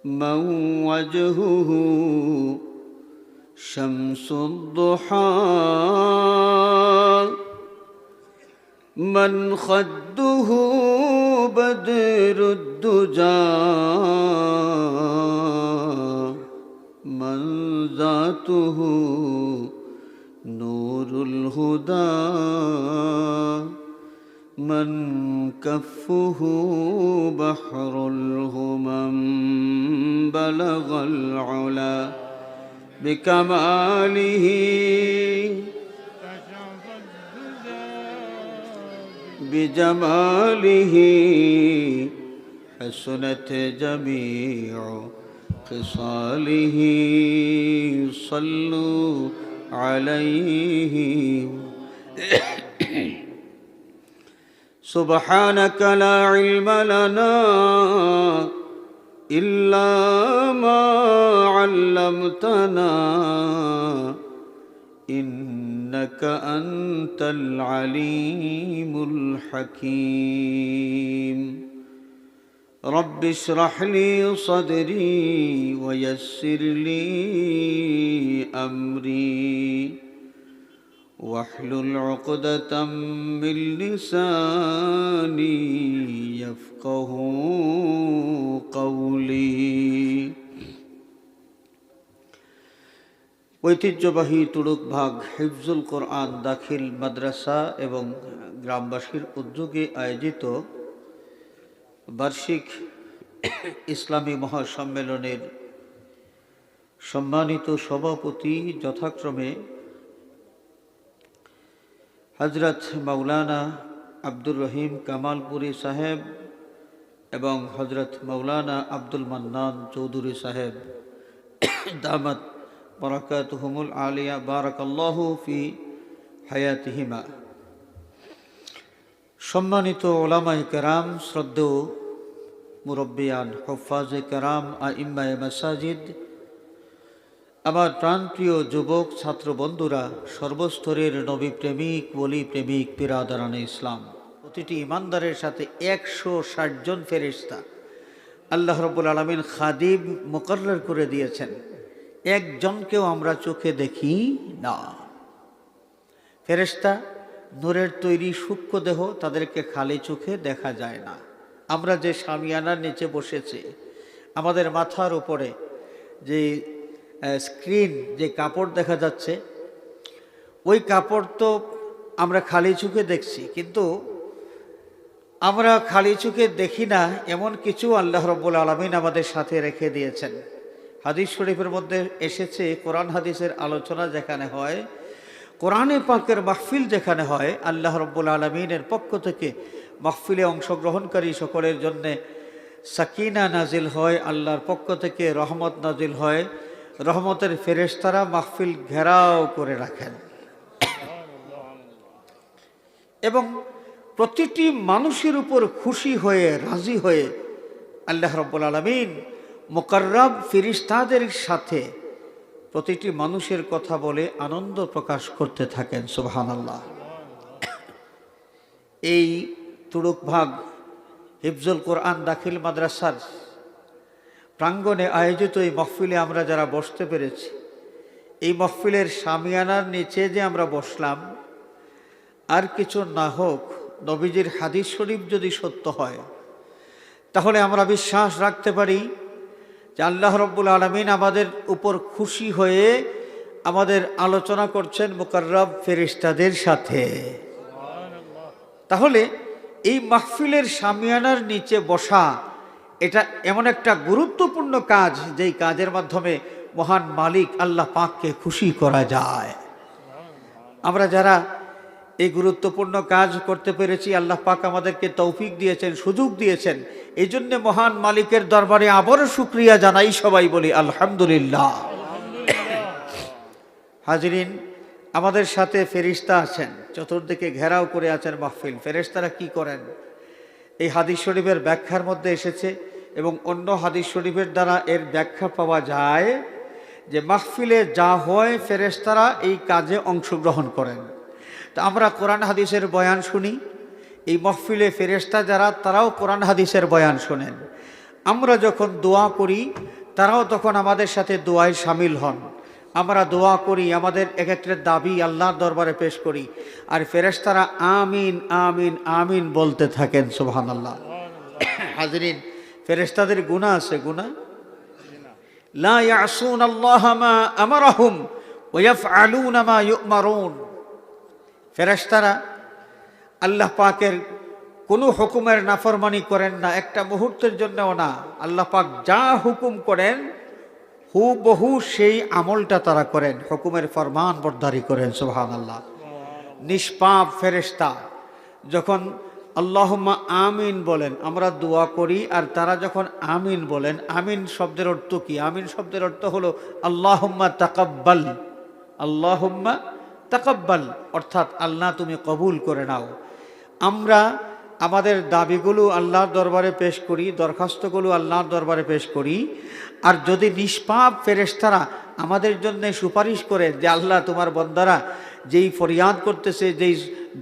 من وجهه شمس الضحى من خده بدر الدجى من ذاته نور الهدى من كفه بحر الهمم بلغ العلا بكماله بجماله حسنت جميع خصاله صلوا عليه سبحانك لا علم لنا إلا ما علمتنا إنك أنت العليم الحكيم رب اشرح لي صدري ويسر لي أمري واحلل عقدة من لساني يفقه قولي ঐতিহ্যবাহী তুরুক ভাগ হিফজুল কোরআন দাখিল মাদ্রাসা এবং গ্রামবাসীর উদ্যোগে আয়োজিত বার্ষিক ইসলামী মহাসম্মেলনের সম্মানিত সভাপতি যথাক্রমে হযরত মাওলানা আব্দুর রহিম কামালপুরী সাহেব এবং হযরত মাওলানা আব্দুল মান্নান চৌধুরী সাহেব দামাত বারাকাতুহুমুল আলিয়া বারাকাল্লাহু ফি হায়াতিহিমা, সম্মানিত উলামায়ে কেরাম, শ্রদ্ধেয় মুরব্বিয়ান, হুফাজে কেরাম, আইম্মায়ে মাসাজিদ, আমার প্রাণপ্রিয় যুবক ছাত্র বন্ধুরা, সর্বস্তরের নবী প্রেমিক, ওলি প্রেমিক, বিরাদারানে ইসলাম, প্রতিটি ইমানদারের সাথে 160 জন ফেরেশতা আল্লাহ রাব্বুল আলামিন খাদিম মুকরর করে দিয়েছেন। একজনকেও আমরা চোখে দেখি না। ফেরেশতা নূরের তৈরি সূক্ষ্ম দেহ, তাদেরকে খালি চোখে দেখা যায় না। আমরা যে শামিয়ানার নিচে বসেছি, আমাদের মাথার উপরে যে স্ক্রিন, যে কাপড় দেখা যাচ্ছে, ওই কাপড় তো আমরা খালি চোখে দেখছি, কিন্তু আমরা খালি চোখে দেখি না এমন কিছু আল্লাহ রাব্বুল আলামিন আমাদের সাথে রেখে দিয়েছেন। হাদিস শরীফের মধ্যে এসেছে, কোরআন হাদিসের আলোচনা যেখানে হয়, কোরআনে পাকের মাহফিল যেখানে হয়, আল্লাহ রাব্বুল আলামিনের পক্ষ থেকে মাহফিলে অংশগ্রহণকারী সকলের জন্যে সাকিনা নাজিল হয়, আল্লাহর পক্ষ থেকে রহমত নাজিল হয়, রহমতের ফেরেশতারা মাহফিল ঘেরাও করে রাখেন এবং প্রতিটি মানুষের উপর খুশি হয়ে, রাজি হয়ে আল্লাহ রাব্বুল আলামিন মুকাররব ফেরেশতাদের সাথে প্রতিটি মানুষের কথা বলে আনন্দ প্রকাশ করতে থাকেন। সুবহানাল্লাহ। এই তুরুক ভাগ হিফজুল কোরআন দাখিল মাদ্রাসার প্রাঙ্গণে আয়োজিত এই মাহফিলে আমরা যারা বসতে পেরেছি, এই মাহফিলের শামিয়ানার নিচে যে আমরা বসলাম, আর কিছু না হোক, নবীজির হাদিস শরীফ যদি সত্য হয়, তাহলে আমরা বিশ্বাস রাখতে পারি যে আল্লাহ রাব্বুল আলামিন আমাদের উপর খুশি হয়ে আমাদের আলোচনা করছেন মুকাররব ফেরেশতাদের সাথে। তাহলে এই মাহফিলের শামিয়ানার নিচে বসা, এটা এমন একটা গুরুত্বপূর্ণ কাজ, যেই কাজের মাধ্যমে মহান মালিক আল্লাহ পাককে খুশি করা যায়। আমরা যারা এই গুরুত্বপূর্ণ কাজ করতে পেরেছি, আল্লাহ পাক আমাদেরকে তৌফিক দিয়েছেন, সুযোগ দিয়েছেন, এই জন্য মহান মালিকের দরবারে আবারও শুকরিয়া জানাই, সবাই বলি আলহামদুলিল্লাহ। হাজরিন, আমাদের সাথে ফেরেশতা আছেন, চতুর্দিকে ঘেরাও করে আছেন মাহফিল। ফেরেশতারা কি করেন? এই হাদিস শরীফের ব্যাখ্যার মধ্যে এসেছে এবং অন্য হাদিস শরীফের দ্বারা এর ব্যাখ্যা পাওয়া যায় যে মাহফিলে যা হয় ফেরেশতারা এই কাজে অংশগ্রহণ করেন। তা আমরা কোরআন হাদিসের বয়ান শুনি, এই মাহফিলে ফেরেশতা যারা, তারাও কোরআন হাদিসের বয়ান শোনেন। আমরা যখন দোয়া করি, তারাও তখন আমাদের সাথে দোয়ায় সামিল হন। আমরা দোয়া করি, আমাদের এক একটা দাবি আল্লাহর দরবারে পেশ করি, আর ফেরেশতারা আমিন আমিন আমিন বলতে থাকেন। সুবহানাল্লাহ। হাজরিন, ফেরেশতাদের গুনাহ আছে? গুনাহ লা ইয়াসুনাল্লাহা মা আমারাহুম ওয়া ইয়াফআলুনা মা ইউমারুন। ফেরেশতারা আল্লাহ পাকের কোনো হুকুমের নাফরমানি করেন না, একটা মুহূর্তের জন্যও না। আল্লাহ পাক যা হুকুম করেন হুবহু সেই আমলটা তারা করেন, হুকুমের ফরমান বরদারি করেন। সুবহানাল্লাহ। নিষ্পাপ ফেরেশতা যখন আল্লাহুম্মা আমিন বলেন, আমরা দোয়া করি, আর তারা যখন আমিন বলেন, আমিন শব্দের অর্থ কি? আমিন শব্দের অর্থ হলো আল্লাহুম্মা তাকাব্বাল, আল্লাহুম্মা তাকাব্বাল, অর্থাৎ আল্লাহ তুমি কবুল করে নাও। আমরা আমাদের দাবিগুলো আল্লাহর দরবারে পেশ করি, দরখাস্তগুলো আল্লাহর দরবারে পেশ করি, আর যদি নিষ্পাপ ফেরেশতারা আমাদের জন্য সুপারিশ করে যে আল্লাহ তোমার বান্দারা যেই ফরিয়াদ করতেছে, যেই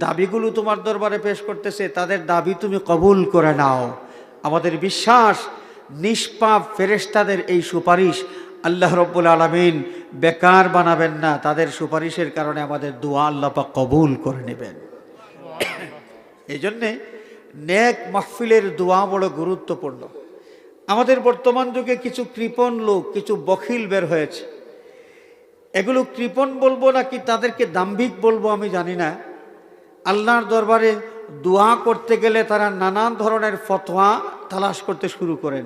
দাবিগুলো তোমার দরবারে পেশ করতেছে, তাদের দাবি তুমি কবুল করে নাও, আমাদের বিশ্বাস নিষ্পাপ ফেরেশতাদের এই সুপারিশ আল্লাহ রব্বুল আলামিন বেকার বানাবেন না। তাদের সুপারিশের কারণে আমাদের দোয়া আল্লাহ পাক কবুল করে নেবেন। এই জন্যে নেক মাহফিলের দোয়া বড় গুরুত্বপূর্ণ। আমাদের বর্তমান যুগে কিছু কৃপণ লোক, কিছু বখিল বের হয়েছে। এগুলো কৃপণ বলবো নাকি তাদেরকে দাম্ভিক বলবো আমি জানি না। আল্লাহর দরবারে দোয়া করতে গেলে তারা নানান ধরনের ফতোয়া তালাশ করতে শুরু করেন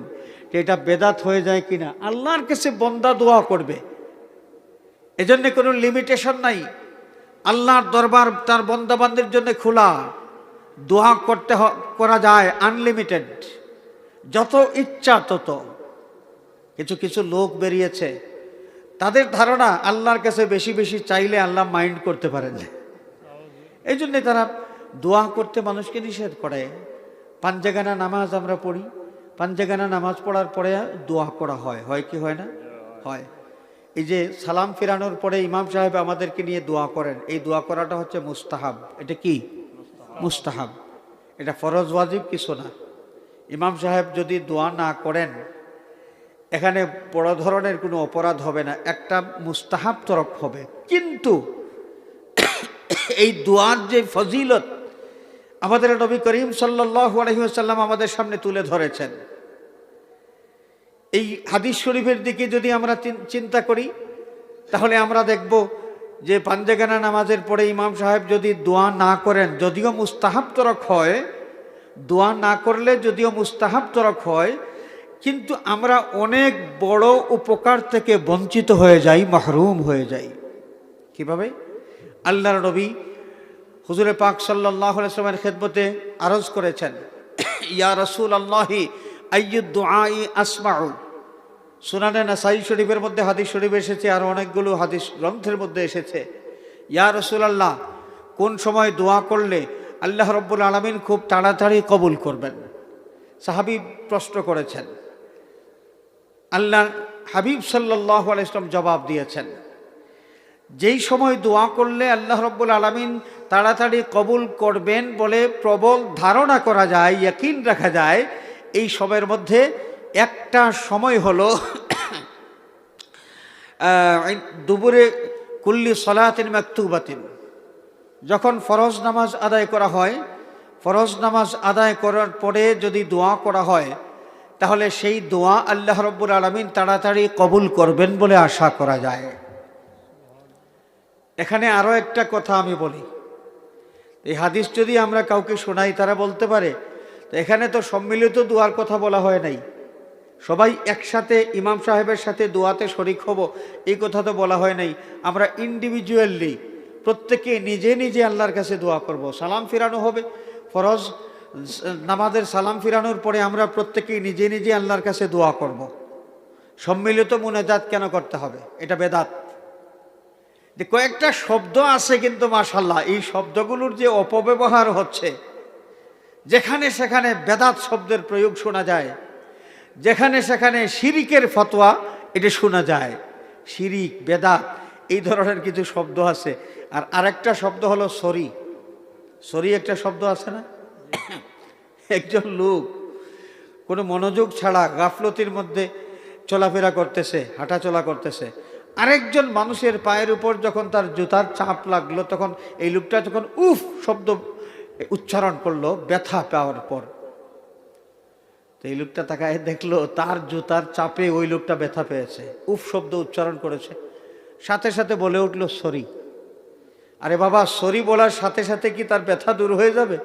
যে এটা বেদাত হয়ে যায় কিনা। আল্লাহর কাছে বান্দা দোয়া করবে, এজন্য কোনো লিমিটেশন নাই। আল্লাহর দরবার তার বান্দাবান্দের জন্য খোলা, দোয়া করা যায় আনলিমিটেড, যত ইচ্ছা তত। কিছু কিছু লোক বেরিয়েছে, তাদের ধারণা আল্লাহর কাছে বেশি বেশি চাইলে আল্লাহ মাইন্ড করতে পারেন, এই জন্যে তারা দোয়া করতে মানুষকে নিষেধ করে। পাঞ্জাগানা নামাজ আমরা পড়ি, পাঞ্জাগানা নামাজ পড়ার পরে দোয়া করা হয়, হয় কি হয় না? হয়। এই যে সালাম ফিরানোর পরে ইমাম সাহেব আমাদেরকে নিয়ে দোয়া করেন, এই দোয়া করাটা হচ্ছে মুস্তাহাব। এটা কি? মুস্তাহাব। এটা ফরজ ওয়াজিব কিছু না। ইমাম সাহেব যদি দোয়া না করেন, এখানে বড় ধরনের কোনো অপরাধ হবে না, একটা মুস্তাহাব তরফ হবে। কিন্তু এই দোয়ার যে ফজিলত আমাদের নবী করিম সাল্লাল্লাহু আলাইহি ওয়াসাল্লাম আমাদের সামনে তুলে ধরেছেন, এই হাদিস শরীফের দিকে যদি আমরা চিন্তা করি, তাহলে আমরা দেখব যে পাঞ্জাগানা নামাজের পরে ইমাম সাহেব যদি দোয়া না করেন, যদিও মুস্তাহাব তরক হয়, দোয়া না করলে যদিও মুস্তাহাব তরক হয়, কিন্তু আমরা অনেক বড় উপকার থেকে বঞ্চিত হয়ে যাই, মাহরুম হয়ে যাই। কিভাবে? আল্লাহর নবী হুজুরে পাক সাল্লাল্লাহু আলাইহি ওয়াসাল্লামের খেদমতে আরজ করেছেন, ইয়া রাসূলুল্লাহি আইয়ুদ দুআই আসমাউ। সুনানে নাসাই শরীফের মধ্যে হাদিস শরীফ এসেছে, আর অনেকগুলো হাদিস গ্রন্থের মধ্যে এসেছে, ইয়া রাসূলুল্লাহ, কোন সময় দোয়া করলে আল্লাহ রব্বুল আলামিন খুব তাড়াতাড়ি কবুল করবেন? সাহাবী প্রশ্ন করেছেন। আল্লাহ হাবিব সাল্লাল্লাহু আলাইহি ওয়াসাল্লাম জবাব দিয়েছেন, যেই সময় দোয়া করলে আল্লাহ রব্বুল আলামিন তাড়াতাড়ি কবুল করবেন বলে প্রবল ধারণা করা যায়, ইয়াকিন রাখা যায়, এই সময়ের মধ্যে একটা সময় হলো দুপুরে কুল্লি সলাতিন মাকতুবাতিন, যখন ফরজ নামাজ আদায় করা হয়, ফরজ নামাজ আদায় করার পরে যদি দোয়া করা হয়, তাহলে সেই দোয়া আল্লাহ রব্বুল আলামিন তাড়াতাড়ি কবুল করবেন বলে আশা করা যায়। এখানে আরও একটা কথা আমি বলি, এই হাদিস যদি আমরা কাউকে শোনাই, তারা বলতে পারে এখানে তো সম্মিলিত দোয়ার কথা বলা হয় নাই, সবাই একসাথে ইমাম সাহেবের সাথে দোয়াতে শরিক হব, এই কথা তো বলা হয় নাই। আমরা ইন্ডিভিজুয়ালি প্রত্যেকে নিজে নিজে আল্লাহর কাছে দোয়া করব। সালাম ফিরানো হবে, ফরজ নামাজের সালাম ফিরানোর পরে আমরা প্রত্যেকেই নিজে নিজে আল্লাহর কাছে দোয়া করব। সম্মিলিত মুনাজাত কেন করতে হবে? এটা বেদাত। কয়েকটা শব্দ আছে কিন্তু মাশাআল্লাহ, এই শব্দগুলোর যে অপব্যবহার হচ্ছে, যেখানে সেখানে বেদাত শব্দের প্রয়োগ শোনা যায়, যেখানে সেখানে শিরিকের ফতোয়া এটা শোনা যায়। শিরিক, বেদাত, এই ধরনের কিছু শব্দ আছে। আর আরেকটা শব্দ হলো সরি। সরি একটা শব্দ আছে না? একজন লোক কোনো মনোযোগ ছাড়া গাফলতির মধ্যে চলাফেরা করতেছে, হাঁটাচলা করতেছে, আরেকজন মানুষের পায়ের উপর যখন তার জুতার চাপ লাগলো, তখন এই লোকটা যখন উফ শব্দ উচ্চারণ করলো ব্যথা পাওয়ার পর, তো এই লোকটা তাকায় দেখলো তার জুতার চাপে ওই লোকটা ব্যথা পেয়েছে, উফ শব্দ উচ্চারণ করেছে, সাথে সাথে বলে উঠলো সরি। আরে বাবা, সরি বলার সাথে সাথে কি তার ব্যথা দূর হয়ে যাবে?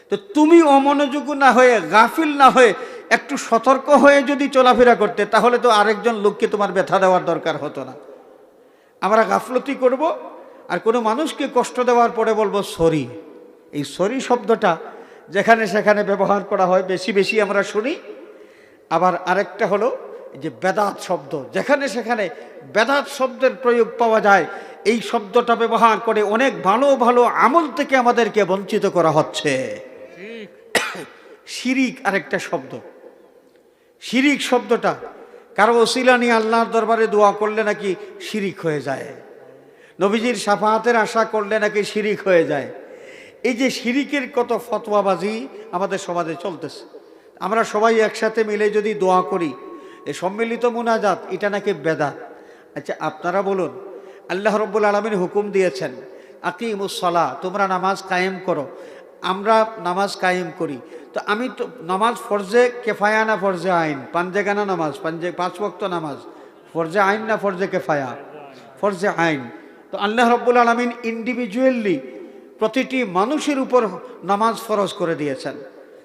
তো তুমি অমনোযোগী না হয়ে, গাফিল না হয়ে, একটু সতর্ক হয়ে যদি চলাফেরা করতে, তাহলে তো আরেকজন লোককে তোমার ব্যথা দেওয়ার দরকার হতো না। আমরা গাফলতি করব আর কোনো মানুষকে কষ্ট দেওয়ার পরে বলবো সরি। এই সরি শব্দটা যেখানে সেখানে ব্যবহার করা হয়, বেশি বেশি আমরা শুনি। আবার আরেকটা হলো যে বেদাত শব্দ, যেখানে সেখানে বেদাত শব্দের প্রয়োগ পাওয়া যায়, এই শব্দটা ব্যবহার করে অনেক ভালো ভালো আমল থেকে আমাদেরকে বঞ্চিত করা হচ্ছে। শিরিক আরেকটা শব্দ। শিরিক শব্দটা কারো ওসিলা নিয়ে আল্লাহর দরবারে দোয়া করলে নাকি শিরিক হয়ে যায়, নবীজির শাফাআতের আশা করলে নাকি শিরিক হয়ে যায়। এই যে শিরিকের কত ফতোয়াবাজি আমাদের সমাজে চলতেছে। আমরা সবাই একসাথে মিলে যদি দোয়া করি, এই সম্মিলিত মুনাজাত, এটা নাকি বেদাত। আচ্ছা আপনারা বলুন, আল্লাহ রাব্বুল আলামিন হুকুম দিয়েছেন আকিমুস সালাহ, তোমরা নামাজ কায়েম করো। আমরা নামাজ কায়েম করি, তো আমি তো নামাজ ফরজে কেফায়া না ফরজে আইন? পাঞ্জেগানা নামাজ, পাঁচ ওয়াক্ত নামাজ ফরজে আইন না ফরজে কেফায়া? ফরজে আইন। তো আল্লাহ রাব্বুল আলামিন ইন্ডিভিজুয়ালি প্রতিটি মানুষের উপর নামাজ ফরজ করে দিয়েছেন।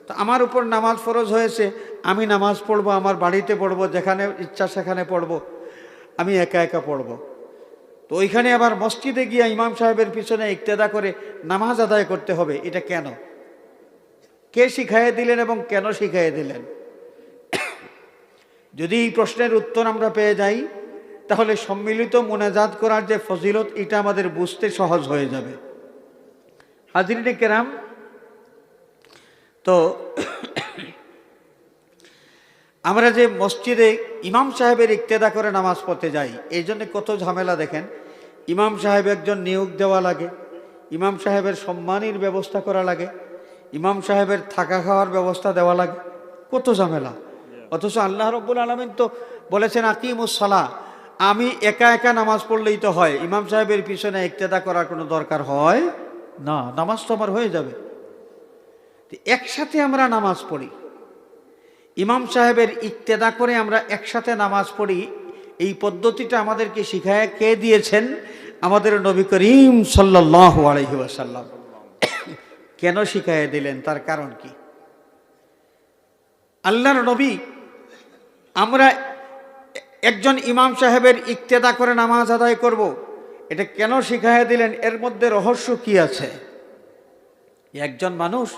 তো আমার উপর নামাজ ফরজ হয়েছে, আমি নামাজ পড়বো, আমার বাড়িতে পড়বো, যেখানে ইচ্ছা সেখানে পড়বো, আমি একা একা পড়বো। তো ওইখানে আবার মসজিদে গিয়ে ইমাম সাহেবের পিছনে ইক্তেদা করে নামাজ আদায় করতে হবে, এটা কেন? কে শিখাইয়ে দিলেন এবং কেন শিখাইয়ে দিলেন? যদি এই প্রশ্নের উত্তর আমরা পেয়ে যাই, তাহলে সম্মিলিত মুনাজাত করার যে ফজিলত, এটা আমাদের বুঝতে সহজ হয়ে যাবে। হাজিরিনে কেরাম, তো আমরা যে মসজিদে ইমাম সাহেবের ইক্তেদা করে নামাজ পড়তে যাই, এই জন্য কত ঝামেলা দেখেন। ইমাম সাহেব একজন নিয়োগ দেওয়া লাগে, ইমাম সাহেবের সম্মানীর ব্যবস্থা করা লাগে, ইমাম সাহেবের থাকা খাওয়ার ব্যবস্থা দেওয়া লাগে, কত ঝামেলা। অথচ আল্লাহ রাব্বুল আলামিন তো বলেছেন আকিমুস সালাহ, আমি একা একা নামাজ পড়লেই তো হয়, ইমাম সাহেবের পিছনে ইক্তেদা করার কোনো দরকার হয় না, নামাজ তো আমার হয়ে যাবে। একসাথে আমরা নামাজ পড়ি, ইমাম সাহেবের ইক্তেদা করে আমরা একসাথে নামাজ পড়ি, এই পদ্ধতিটা আমাদেরকে শিখায় কে দিয়েছেন? আমাদের নবী করিম সাল্লাল্লাহু আলাইহি ওয়াসাল্লাম। কেন শিখায় দিলেন, তার কারণ কি? আল্লাহর নবী, আমরা একজন ইমাম সাহেবের ইক্তেদা করে নামাজ আদায় করব, এটা কেন শিখায় দিলেন? এর মধ্যে রহস্য কি আছে? একজন মানুষ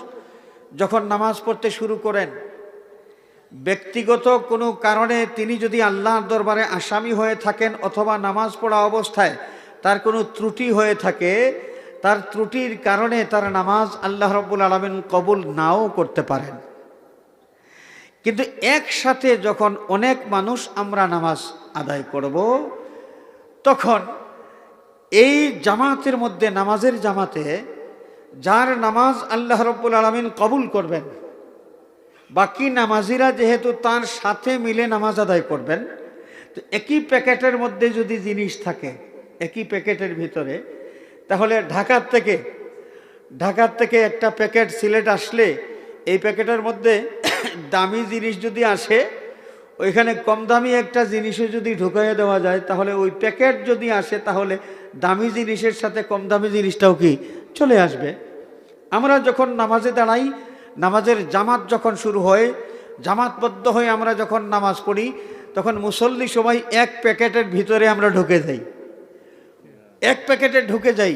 যখন নামাজ পড়তে শুরু করেন, ব্যক্তিগত কোনো কারণে তিনি যদি আল্লাহর দরবারে আসামি হয়ে থাকেন, অথবা নামাজ পড়া অবস্থায় তার কোনো ত্রুটি হয়ে থাকে, তার ত্রুটির কারণে তার নামাজ আল্লাহ রাব্বুল আলামিন কবুল নাও করতে পারেন। কিন্তু একসাথে যখন অনেক মানুষ আমরা নামাজ আদায় করব, তখন এই জামাতের মধ্যে, নামাজের জামাতে যার নামাজ আল্লাহ রাব্বুল আলামিন কবুল করবেন, বাকি নামাজিরা যেহেতু তার সাথে মিলে নামাজ আদায় করবেন, তো একই প্যাকেটের মধ্যে যদি জিনিস থাকে, একই প্যাকেটের ভিতরে, তাহলে ঢাকার থেকে একটা প্যাকেট সিলেট আসলে, এই প্যাকেটের মধ্যে দামি জিনিস যদি আসে, ওইখানে কম দামি একটা জিনিসও যদি ঢুকাইয়ে দেওয়া যায়, তাহলে ওই প্যাকেট যদি আসে, তাহলে দামি জিনিসের সাথে কম দামি জিনিসটাও কি চলে আসবে। আমরা যখন নামাজে দাঁড়াই, নামাজের জামাত যখন শুরু হয়, জামাতবদ্ধ হয়ে আমরা যখন নামাজ পড়ি, তখন মুসল্লি সবাই এক প্যাকেটের ভিতরে আমরা ঢুকে যাই, এক প্যাকেটে ঢুকে যাই।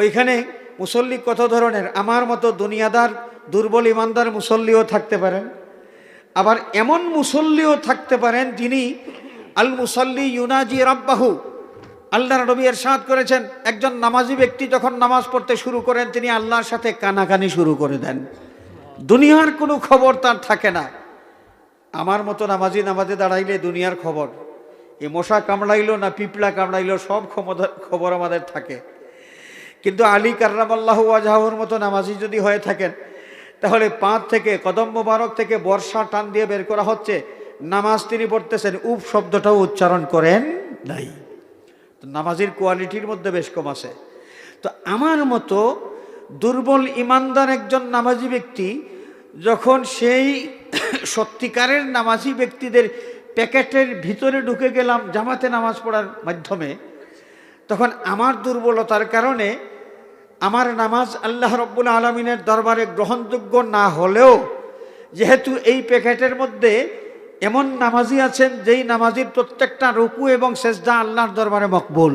ওইখানে মুসল্লি কত ধরনের, আমার মতো দুনিয়াদার দুর্বল ইমানদার মুসল্লিও থাকতে পারেন, আবার এমন মুসল্লিও থাকতে পারেন যিনি আল মুসল্লি ইউনাজি রাব্বাহু, আল্লাহর নবী ইরশাদ করেছেন, একজন নামাজি ব্যক্তি যখন নামাজ পড়তে শুরু করেন, তিনি আল্লাহর সাথে কানাকানি শুরু করে দেন, দুনিয়ার কোনো খবর তার থাকে না। আমার মতো নামাজি নামাজে দাঁড়াইলে দুনিয়ার খবর, এ মশা কামড়াইলো না পিঁপড়া কামড়াইলো, সব খবর আমাদের থাকে। কিন্তু আলী কাররামাল্লাহু ওয়াজহাহুর মতো নামাজি যদি হয়ে থাকেন, তাহলে পাঁচ থেকে কদম মোবারক থেকে বর্ষা টান দিয়ে বের করা হচ্ছে, নামাজ তিনি পড়তেছেন, উফ শব্দটাও উচ্চারণ করেন নাই। তো নামাজের কোয়ালিটির মধ্যে বেশ কম আছে। তো আমার মতো দুর্বল ইমানদার একজন নামাজি ব্যক্তি যখন সেই সত্যিকারের নামাজি ব্যক্তিদের প্যাকেটের ভিতরে ঢুকে গেলাম জামাতে নামাজ পড়ার মাধ্যমে, তখন আমার দুর্বলতার কারণে আমার নামাজ আল্লাহ রব্বুল আলমিনের দরবারে গ্রহণযোগ্য না হলেও, যেহেতু এই প্যাকেটের মধ্যে এমন নামাজি আছেন যেই নামাজির প্রত্যেকটা রুকু এবং সেজদা আল্লাহর দরবারে মকবুল,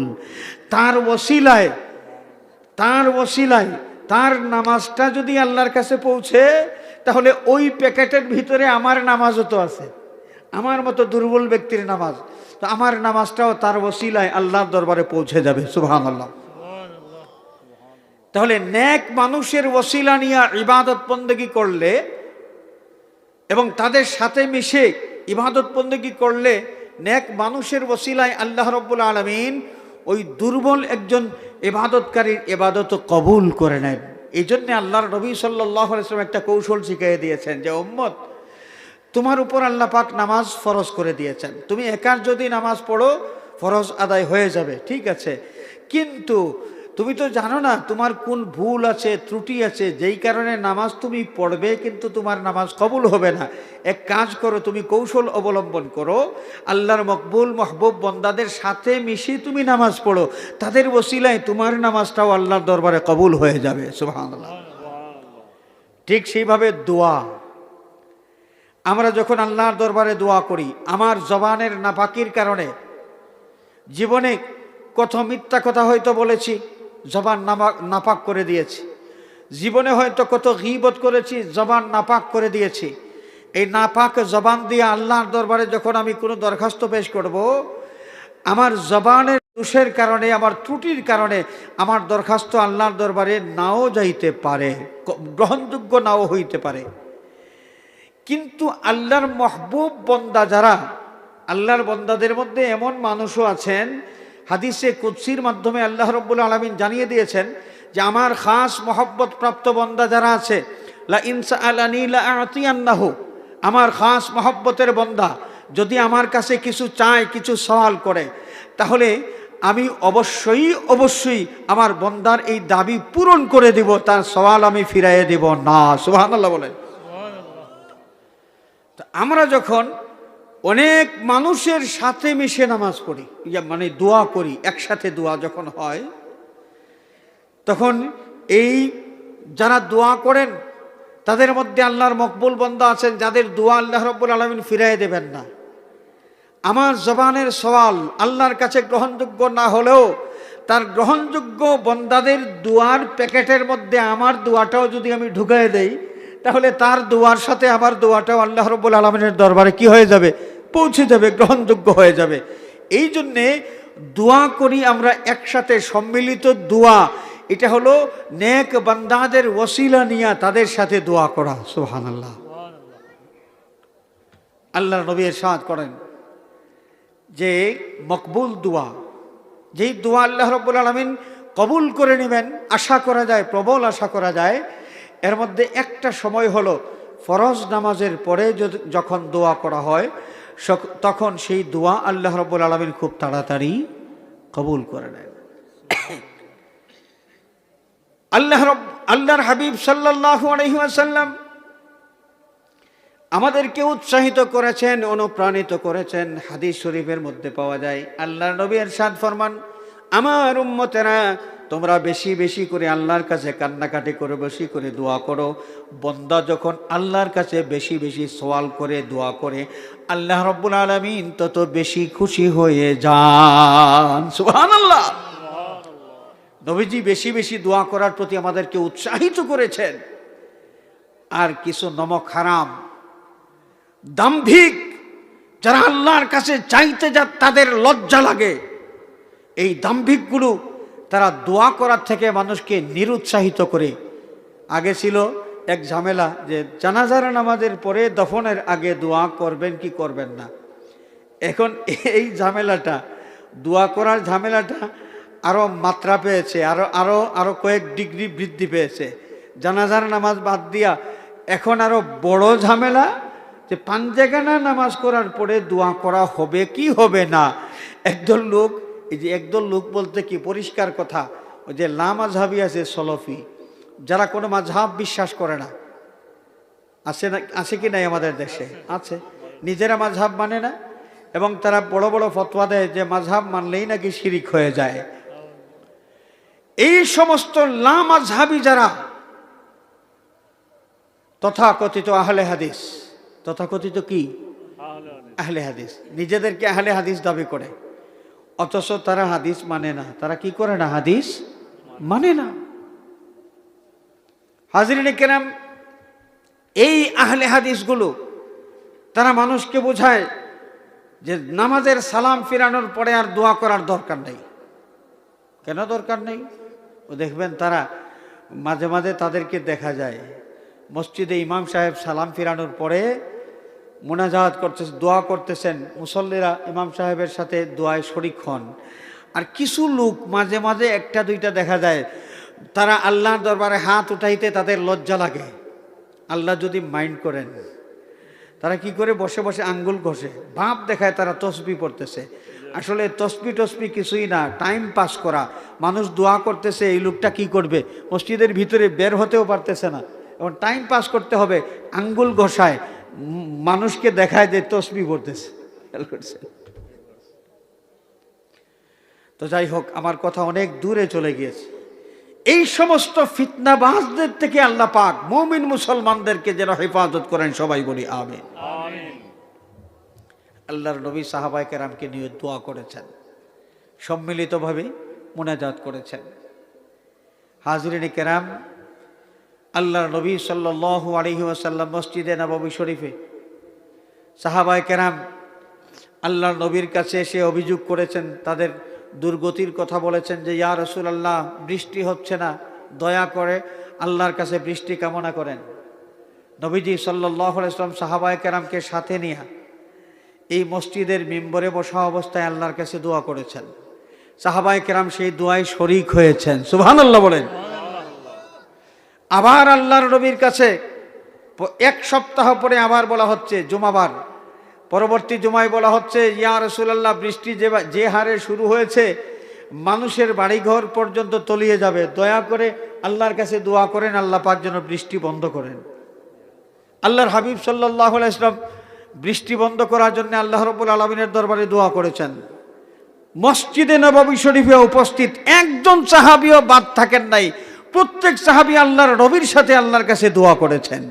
তার ওসিলায় তার নামাজটা যদি আল্লাহর কাছে পৌঁছে, তাহলে ওই প্যাকেটের ভিতরে আমার নামাজও তো আছে, আমার মতো দুর্বল ব্যক্তির নামাজ, তো আমার নামাজটাও তার ওসিলায় আল্লাহর দরবারে পৌঁছে যাবে। সুবহানাল্লাহ। তাহলে নেক মানুষের ওসিলা নিয়ে ইবাদত বন্দেগী করলে এবং তাদের সাথে মিশে ইবাদত বন্দেগী করলে নেক মানুষের ওসিলায় আল্লাহ রাব্বুল আলামিন ওই দুর্বল একজন ইবাদতকারীর ইবাদত কবুল করে নেন। এই জন্য আল্লাহর নবী সাল্লাল্লাহু আলাইহি ওয়াসাল্লাম একটা কৌশল শিখিয়ে দিয়েছেন যে, উম্মত, তোমার উপর আল্লাহ পাক নামাজ ফরজ করে দিয়েছেন, তুমি একার যদি নামাজ পড়ো ফরজ আদায় হয়ে যাবে, ঠিক আছে, কিন্তু তুমি তো জানো না তোমার কোন ভুল আছে, ত্রুটি আছে, যেই কারণে নামাজ তুমি পড়বে কিন্তু তোমার নামাজ কবুল হবে না। এক কাজ করো, তুমি কৌশল অবলম্বন করো, আল্লাহর মকবুল মাহবুব বন্দাদের সাথে মিশে তুমি নামাজ পড়ো, তাদের ওসিলায় তোমার নামাজটাও আল্লাহর দরবারে কবুল হয়ে যাবে। সুবহানাল্লাহ। ঠিক সেইভাবে দোয়া, আমরা যখন আল্লাহর দরবারে দোয়া করি, আমার জবানের নাপাকির কারণে জীবনে কত মিথ্যা কথা হয়তো বলেছি, জবান নাপাক করে দিয়েছি, জীবনে হয়তো কত গীবত করেছি, জবান নাপাক করে দিয়েছি। এই নাপাক জবান দিয়ে আল্লাহর দরবারে যখন আমি কোনো দরখাস্ত পেশ করব, আমার জবানের দোষের কারণে, আমার ত্রুটির কারণে আমার দরখাস্ত আল্লাহর দরবারে নাও যাইতে পারে, গ্রহণযোগ্য নাও হইতে পারে। কিন্তু আল্লাহর মাহবুব বন্দা যারা, আল্লাহর বন্দাদের মধ্যে এমন মানুষও আছেন, হাদিসে কুদসির মাধ্যমে আল্লাহ রাব্বুল আলামিন জানিয়ে দিয়েছেন যে আমার খাস মহব্বত প্রাপ্ত বন্দা যারা আছে, লা ইন সাআলানি লা আ'তিয়ান্নাহু, আমার খাস মহব্বতের বন্দা যদি আমার কাছে কিছু চায়, কিছু সওয়াল করে, তাহলে আমি অবশ্যই আমার বন্দার এই দাবি পূরণ করে দিব, তার সওয়াল আমি ফিরাইয়ে দিব না। সুবহানাল্লাহ বলেন। আমরা যখন অনেক মানুষের সাথে মিশে নামাজ পড়ি, মানে দোয়া করি, একসাথে দোয়া যখন হয়, তখন এই যারা দোয়া করেন তাদের মধ্যে আল্লাহর মকবুল বান্দা আছেন যাদের দোয়া আল্লাহ রাব্বুল আলামিন ফিরাইয়ে দেবেন না। আমার জবানের সওয়াল আল্লাহর কাছে গ্রহণযোগ্য না হলেও তার গ্রহণযোগ্য বন্দাদের দোয়ার প্যাকেটের মধ্যে আমার দোয়াটাও যদি আমি ঢুকাই দেই, তাহলে তার দোয়ার সাথে আমার দোয়াটাও আল্লাহ রাব্বুল আলামিনের দরবারে কি হয়ে যাবে? পৌঁছে যাবে, গ্রহণযোগ্য হয়ে যাবে। এই জন্যে দোয়া করি আমরা একসাথে, সম্মিলিত দোয়া, এটা হলো নেক বান্দাদের ওসিলা নিয়া তাদের সাথে দোয়া করা। সুবহানাল্লাহ। আল্লাহর নবী ইরশাদ করেন যে মকবুল দোয়া, যেই দোয়া আল্লাহ রাব্বুল আলামিন কবুল করে নেবেন আশা করা যায়, প্রবল আশা করা যায়, এর মধ্যে একটা সময় হলো ফরজ নামাজের পরে যখন দোয়া করা হয়, তখন সেই দোয়া আল্লাহ রাব্বুল আলামিন খুব তাড়াতাড়ি কবুল করে নেন। আল্লাহর হাবিব সাল্লাল্লাহু আলাইহি ওয়াসাল্লাম আমাদেরকে উৎসাহিত করেছেন, অনুপ্রাণিত করেছেন। হাদিস শরীফের মধ্যে পাওয়া যায়, আল্লাহর নবী ইরশাদ ফরমান, আমার উম্মতেরা তোমরা বেশি বেশি করে আল্লাহর কাছে কান্নাকাটি করে, বেশি করে দোয়া করো। বন্দা যখন আল্লাহর কাছে বেশি বেশি সওয়াল করে, দোয়া করে, আল্লাহ রাব্বুল আলামিন তত বেশি খুশি হয়ে যান। সুবহানাল্লাহ। নবীজি বেশি বেশি দোয়া করার প্রতি আমাদেরকে উৎসাহিত করেছেন। আর কিছু নমক হারাম, দাম্ভিক, যারা আল্লাহর কাছে চাইতে যা তাদের লজ্জা লাগে, এই দাম্ভিকগুলো তারা দোয়া করার থেকে মানুষকে নিরুৎসাহিত করে। আগে ছিল এক ঝামেলা যে জানাজার নামাজের পরে দফনের আগে দোয়া করবেন কি করবেন না। এখন এই ঝামেলাটা, দোয়া করার ঝামেলাটা আরও মাত্রা পেয়েছে, আরো কয়েক ডিগ্রি বৃদ্ধি পেয়েছে। জানাজার নামাজ বাদ দিয়া এখন আরো বড় ঝামেলা যে পাঞ্জাগানা নামাজ করার পরে দোয়া করা হবে কি হবে না। একদল লোক, এই যে একদল লোক বলতে কি পরিষ্কার কথা, ওই যে লা মাযহাবি আছে, সলফি, যারা কোনো মাযহাব বিশ্বাস করে না, আছে না, আছে কি নাই আমাদের দেশে? আছে। নিজেরা মাযহাব মানে না এবং তারা বড় বড় ফতোয়া দেয় যে মাযহাব মানলেই নাকি শিরিক হয়ে যায়। এই সমস্ত লা মাযহাবি যারা তথাকথিত আহলে হাদিস, তথাকথিত কি আহলে হাদিস, নিজেদেরকে আহলে হাদিস দাবি করে, অথচ তারা হাদিস মানে না। তারা কি করে না? হাদিস মানে না। হাজরিনে কেরাম, এই আহলে হাদিসগুলো তারা মানুষকে বোঝায় যে নামাজের সালাম ফিরানোর পরে আর দোয়া করার দরকার নেই। কেন দরকার নেই? ও দেখবেন তারা মাঝে মাঝে তাদেরকে দেখা যায় মসজিদে ইমাম সাহেব সালাম ফিরানোর পরে মুনাজাত করতেছেন, দোয়া করতেছেন, মুসল্লিরা ইমাম সাহেবের সাথে দোয়ায় শরিক হন। আর কিছু লোক মাঝে মাঝে একটা দুইটা দেখা যায় তারা আল্লাহর দরবারে হাত উঠাইতে তাদের লজ্জা লাগে। আল্লাহ যদি মাইন্ড করেন, তারা কি করে বসে বসে আঙ্গুল ঘষে, ভাব দেখায় তারা তসবি পড়তেছে। আসলে তসবি কিছুই না, টাইম পাস করা। মানুষ দোয়া করতেছে, এই লোকটা কি করবে? মসজিদের ভিতরে বের হতেও পারতেছে না এবং টাইম পাস করতে হবে, আঙ্গুল ঘষায়, মানুষকে দেখায় যে তসবি পড়তেছে। তো যাই হোক, আমার কথা অনেক দূরে চলে গিয়েছে। এই সমস্ত ফিতনাবাজদের থেকে আল্লাহ পাক মুমিন মুসলমানদেরকে যেন হেফাজত করেন, সবাই বলি আমিন। আল্লাহর নবী সাহাবায়ে কেরামকে নিয়ে দোয়া করেছেন, সম্মিলিতভাবে মুনাজাত করেছেন। হাজরিনে কেরাম, আল্লাহর নবী সাল্লাল্লাহু আলাইহি ওয়াসাল্লাম মসজিদে নববী শরীফে সাহাবায়ে কেরাম আল্লাহর নবীর কাছে এসে অভিযোগ করেছেন, তাদের দুর্গতির কথা বলেছেন যে ইয়া রাসূলুল্লাহ, বৃষ্টি হচ্ছে না, দয়া করে আল্লাহর কাছে বৃষ্টি কামনা করেন। নবীজি সাল্লাল্লাহু আলাইহি ওয়াসাল্লাম সাহাবায়ে কেরামকে সাথে নিয়ে এই মসজিদের মিম্বরে বসা অবস্থায় আল্লাহর কাছে দোয়া করেছেন। সাহাবায়ে কেরাম সেই দোয়ায় শরীক হয়েছেন, সুবহানাল্লাহ বলেন। আবার আল্লাহর নবীর কাছে এক সপ্তাহ পরে আবার বলা হচ্ছে, জুমাবার পরবর্তী জুমায় বলা হচ্ছে, ইয়া রাসূলুল্লাহ, বৃষ্টি যে হারে শুরু হয়েছে মানুষের বাড়িঘর পর্যন্ত তলিয়ে যাবে, দয়া করে আল্লাহর কাছে দোয়া করেন, আল্লাহ পাক যেন বৃষ্টি বন্ধ করেন। আল্লাহর হাবিব সাল্লাল্লাহু আলাইহি ওয়াসাল্লাম বৃষ্টি বন্ধ করার জন্য আল্লাহ রাব্বুল আলামিনের দরবারে দোয়া করেছেন। মসজিদে নববী শরীফে উপস্থিত একজন সাহাবীও বাদ থাকেন নাই, প্রত্যেক সাহাবী আল্লাহর নবীর সাথে আল্লাহর কাছে দোয়া করেছেন।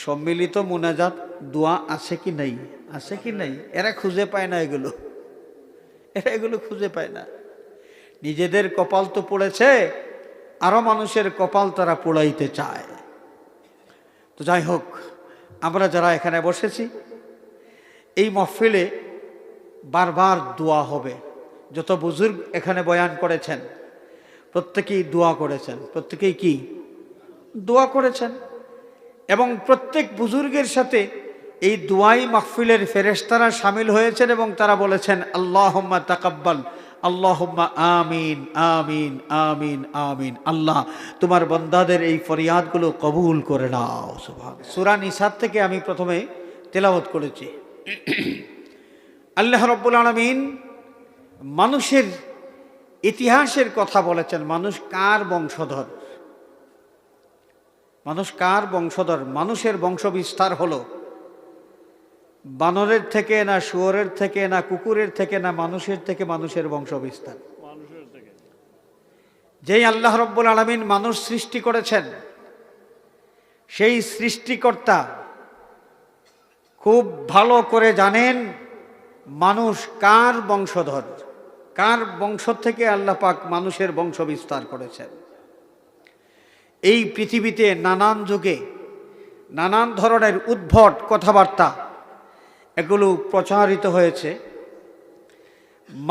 সম্মিলিত মুনাজাত দোয়া আছে কি নাই? আছে কি নাই? এরা খুঁজে পায় না, এগুলো খুঁজে পায় না। নিজেদের কপাল তো পড়েছে, আরো মানুষের কপাল তারা পোড়াইতে চায়। তো যাই হোক, আমরা যারা এখানে বসেছি, এই মাহফিলে বারবার দোয়া হবে। যত বুজুর্গ এখানে বয়ান করেছেন প্রত্যেকেই দোয়া করেছেন, প্রত্যেকেই কি দোয়া করেছেন এবং প্রত্যেক বুজুর্গের সাথে এই দোয়াই মাহফিলের ফেরেশতারা শামিল হয়েছেন এবং তারা বলেছেন আল্লাহুম্মা তাকাব্বাল, আল্লাহুম্মা আমিন আমিন আমিন আমিন। আল্লাহ, তোমার বান্দাদের এই ফরিয়াদগুলো কবুল করে নাও। সুবহানাল্লাহ। সূরা নিসার থেকে আমি প্রথমে তেলাওয়াত করেছি। আল্লাহ রাব্বুল আলামিন মানুষের ইতিহাসের কথা বলেছেন, মানুষ কার বংশধর, মানুষ কার বংশধর। মানুষের বংশ বিস্তার হলো বানরের থেকে না, শুয়োরের থেকে না, কুকুরের থেকে না, মানুষের থেকে মানুষের বংশ বিস্তার। যেই আল্লাহ রাব্বুল আলামিন মানুষ সৃষ্টি করেছেন, সেই সৃষ্টিকর্তা খুব ভালো করে জানেন মানুষ কার বংশধর, কার বংশ থেকে আল্লাহ পাক মানুষের বংশ বিস্তার করেছেন। এই পৃথিবীতে নানান যুগে নানান ধরনের উদ্ভট কথাবার্তা এগুলো প্রচারিত হয়েছে।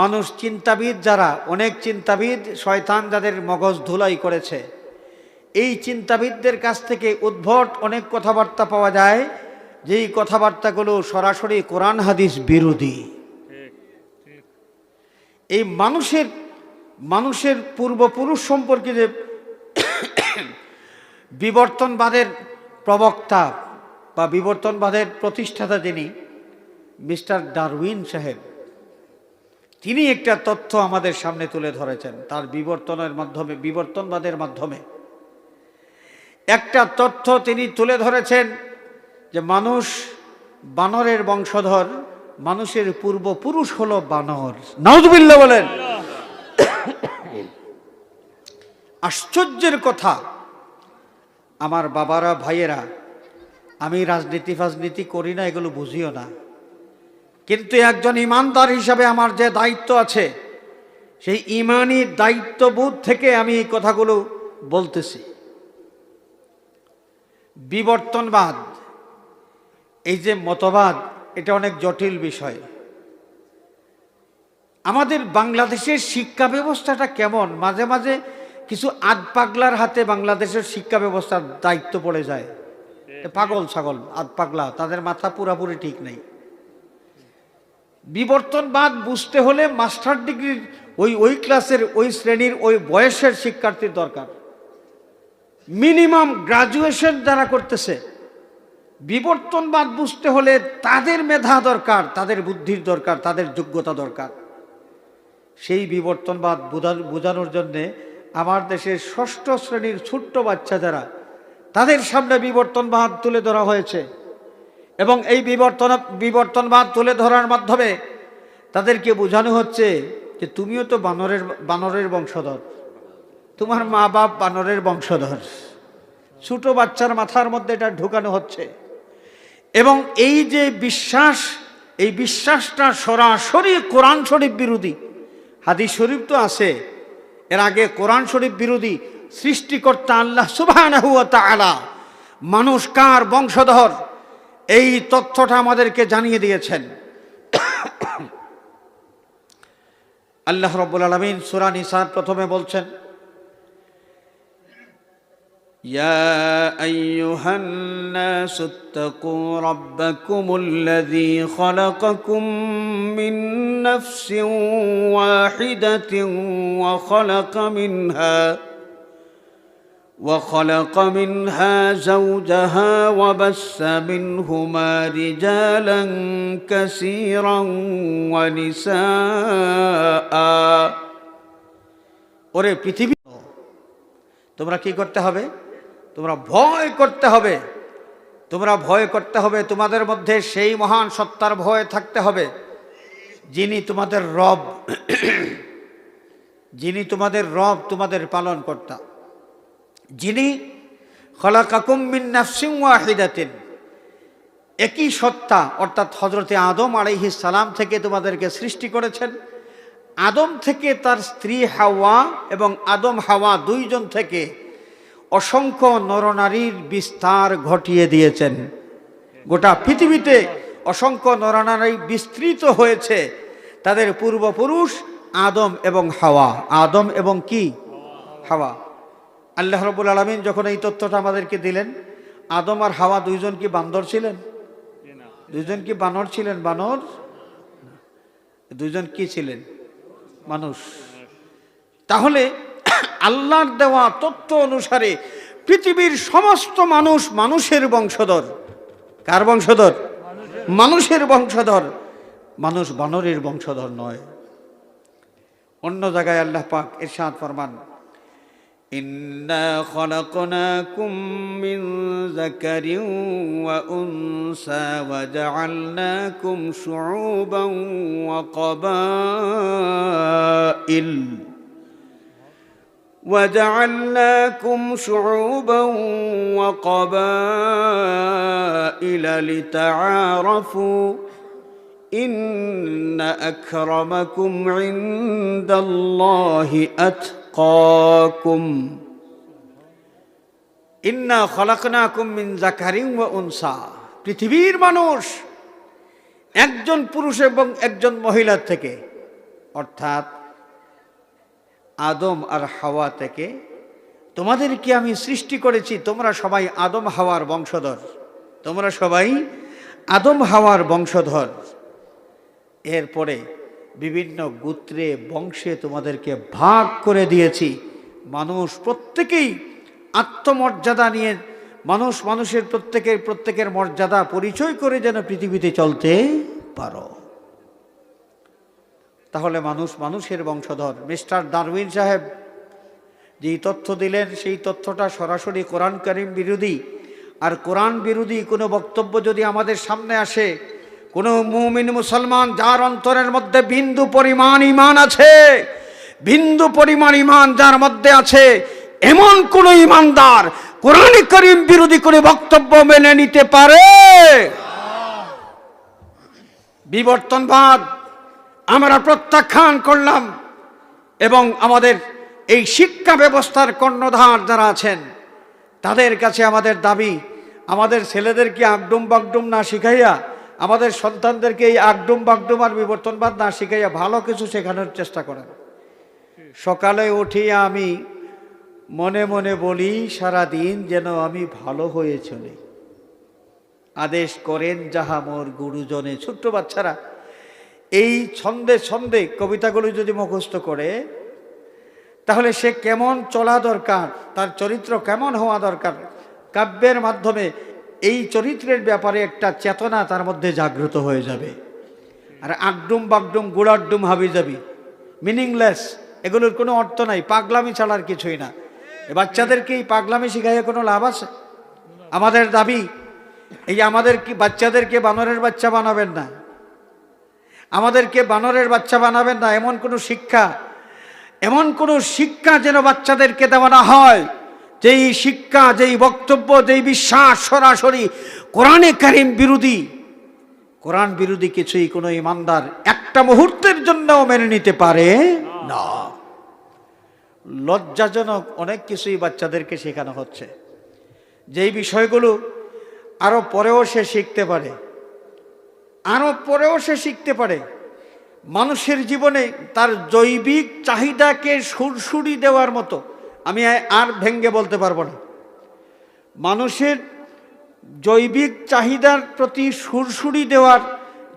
মানুষ চিন্তাবিদ যারা, অনেক চিন্তাবিদ, শয়তান যাদের মগজ ধুলাই করেছে, এই চিন্তাবিদদের কাছ থেকে উদ্ভট অনেক কথাবার্তা পাওয়া যায়, যেই কথাবার্তাগুলো সরাসরি কোরআন হাদিস বিরোধী। এই মানুষের পূর্বপুরুষ সম্পর্কে যে বিবর্তনবাদের প্রবক্তা বা বিবর্তনবাদের প্রতিষ্ঠাতা যিনি মিস্টার ডারউইন সাহেব, তিনি একটা তথ্য আমাদের সামনে তুলে ধরেছেন। তার বিবর্তনবাদের মাধ্যমে একটা তথ্য তিনি তুলে ধরেছেন যে মানুষ বানরের বংশধর, মানুষের পূর্বপুরুষ হলো বানর। নাউযুবিল্লাহ বলেন। আশ্চর্যের কথা আমার বাবারা, ভাইয়েরা, আমি রাজনীতি করি না, এগুলো বুঝিও না, কিন্তু একজন ইমানদার হিসাবে আমার যে দায়িত্ব আছে, সেই ইমানি দায়িত্ববোধ থেকে আমি এই কথাগুলো বলতেছি। বিবর্তনবাদ, এই যে মতবাদ, এটা অনেক জটিল বিষয়। আমাদের বাংলাদেশের শিক্ষা ব্যবস্থাটা কেমন, মাঝে মাঝে কিছু আধপাগলার হাতে বাংলাদেশের শিক্ষা ব্যবস্থার দায়িত্ব পড়ে যায়। পাগল ছাগল, আধপাগলা, তাদের মাথা পুরাপুরি ঠিক নেই। বিবর্তনবাদ বুঝতে হলে মাস্টার ডিগ্রির ওই ক্লাসের, ওই শ্রেণীর, ওই বয়সের শিক্ষার্থীর দরকার। মিনিমাম গ্রাজুয়েশন যারা করতেছে, বিবর্তনবাদ বুঝতে হলে তাদের মেধা দরকার, তাদের বুদ্ধির দরকার, তাদের যোগ্যতা দরকার। সেই বিবর্তনবাদ বোঝানোর জন্যে আমার দেশের ষষ্ঠ শ্রেণীর ছোট্ট বাচ্চা যারা, তাদের সামনে বিবর্তনবাদ তুলে ধরা হয়েছে। এবং এই বিবর্তনবাদ তুলে ধরার মাধ্যমে তাদেরকে বোঝানো হচ্ছে যে তুমিও তো বানরের বংশধর, তোমার মা বাপ বানরের বংশধর। ছোট বাচ্চার মাথার মধ্যে এটা ঢুকানো হচ্ছে। এবং এই যে বিশ্বাস, এই বিশ্বাসটা সরাসরি কোরআন শরীফ বিরোধী। হাদিস শরীফ তো আছে, এর আগে কোরআন শরীফ বিরোধী। সৃষ্টিকর্তা আল্লাহ সুবহানাহু ওয়া তাআলা মানুষ কার বংশধর, এই তথ্যটা আমাদেরকে জানিয়ে দিয়েছেন। আল্লাহ রাব্বুল আলামিন সূরা নিসার প্রথমে বলছেন, ইয়া আইয়ুহান নাসুত্তাকু রাব্বাকুমুল্লাযী খালাকাকুম মিন নাফসিন ওয়াহিদাতিন وخلق منها زوجها وبث منهما رجالا كثيرا ونساء। ওরে পৃথিবী, তোমরা কি করতে হবে? তোমরা ভয় করতে হবে। তোমরা ভয় করতে হবে। তোমাদের মধ্যে সেই মহান সত্তার ভয় থাকতে হবে যিনি তোমাদের রব, যিনি তোমাদের রব, তোমাদের পালনকর্তা, যিনি খলাকাকুম মিন নাফসিন ওয়াহিদাতিন, একই সত্তা অর্থাৎ হযরতে আদম আলাইহিস সালাম থেকে তোমাদেরকে সৃষ্টি করেছেন। আদম থেকে তার স্ত্রী হাওয়া এবং আদম হাওয়া দুইজন থেকে অসংখ্য নরনারীর বিস্তার ঘটিয়ে দিয়েছেন। গোটা পৃথিবীতে অসংখ্য নরনারী বিস্তৃত হয়েছে। তাদের পূর্বপুরুষ আদম এবং হাওয়া। আদম এবং কি? হাওয়া। আল্লাহ রাব্বুল আলামিন যখন এই তথ্যটা আমাদেরকে দিলেন, আদম আর হাওয়া দুইজন কি বান্দর ছিলেন? দুইজন কি বানর ছিলেন? বানর। দুইজন কি ছিলেন? মানুষ। তাহলে আল্লাহর দেওয়া তথ্য অনুসারে পৃথিবীর সমস্ত মানুষ মানুষের বংশধর। কার বংশধর? মানুষের বংশধর। মানুষ বানরের বংশধর নয়। অন্য জায়গায় আল্লাহ পাক ইরশাদ ফরমান, ইন্না খলাকনাকুম মিন যাকারিন ওয়া উনসা ওয়া জাআলনাকুম শুউবান ওয়া ক্বাবাইল وجعلناكم شعوبا وقبائل لتعارفوا إن أكرمكم عند الله أتقاكم إنا خلقناكم من ذكر وأنثى। পৃথিবীর মানুষ একজন পুরুষ এবং একজন মহিলার থেকে, অর্থাৎ আদম আর হাওয়া থেকে তোমাদেরকে আমি সৃষ্টি করেছি। তোমরা সবাই আদম হাওয়ার বংশধর। তোমরা সবাই আদম হাওয়ার বংশধর। এরপরে বিভিন্ন গোত্রে বংশে তোমাদেরকে ভাগ করে দিয়েছি। মানুষ প্রত্যেকেই আত্মমর্যাদা নিয়ে মানুষ মানুষের প্রত্যেকের মর্যাদা পরিচয় করে যেন পৃথিবীতে চলতে পারো। তাহলে মানুষ মানুষের বংশধর। মিস্টার ডারউইন সাহেব যেই তথ্য দিলেন সেই তথ্যটা সরাসরি কোরআন কারীম বিরোধী। আর কোরআন বিরোধী কোনো বক্তব্য যদি আমাদের সামনে আসে, কোনো মুমিন মুসলমান যার অন্তরের মধ্যে বিন্দু পরিমাণ ঈমান আছে, বিন্দু পরিমাণ ঈমান যার মধ্যে আছে, এমন কোন ঈমানদার কোরআন কারীম বিরোধী কোনো বক্তব্য মেনে নিতে পারে? বিবর্তনবাদ আমরা প্রত্যাখ্যান করলাম এবং আমাদের এই শিক্ষা ব্যবস্থার কর্ণধার যারা আছেন তাদের কাছে আমাদের দাবি, আমাদের ছেলেদেরকে আগডুম বাগডুম না শিখাইয়া, আমাদের সন্তানদেরকে এই আগডুম বাগডুম আর বিবর্তনবাদ না শিখাইয়া ভালো কিছু শেখানোর চেষ্টা করেন। সকালে উঠিয়া আমি মনে মনে বলি, সারাদিন যেন আমি ভালো হয়ে চলি, আদেশ করেন যাহা মোর গুরুজনে। ছোট্ট বাচ্চারা এই ছন্দে ছন্দে কবিতাগুলো যদি মুখস্থ করে, তাহলে সে কেমন চলা দরকার, তার চরিত্র কেমন হওয়া দরকার, কাব্যের মাধ্যমে এই চরিত্রের ব্যাপারে একটা চেতনা তার মধ্যে জাগ্রত হয়ে যাবে। আর আগডুম বাগডুম গুড়াড্ডুম হাবি যাবি, মিনিংলেস, এগুলোর কোনো অর্থ নাই, পাগলামি ছাড়ার কিছুই না। বাচ্চাদেরকে এই পাগলামি শিখাইয়া কোনো লাভ আছে? আমাদের দাবি, এই আমাদের কি বাচ্চাদেরকে বানরের বাচ্চা বানাবেন না, আমাদেরকে বানরের বাচ্চা বানাবেন না। এমন কোনো শিক্ষা যেন বাচ্চাদেরকে দেওয়া না হয়, যেই শিক্ষা, যেই বক্তব্য, যেই বিশ্বাস সরাসরি কোরআনে কারীম বিরোধী। কোরআন বিরোধী কিছুই কোনো ঈমানদার একটা মুহূর্তের জন্যও মেনে নিতে পারে না। লজ্জাজনক অনেক কিছুই বাচ্চাদেরকে শেখানো হচ্ছে, যেই বিষয়গুলো আরো পরেও সে শিখতে পারে, মানুষের জীবনে তার জৈবিক চাহিদাকে সুরসুরি দেওয়ার মতো। আমি আর ভেঙ্গে বলতে পারবো না। মানুষের জৈবিক চাহিদার প্রতি সুরসুরি দেওয়ার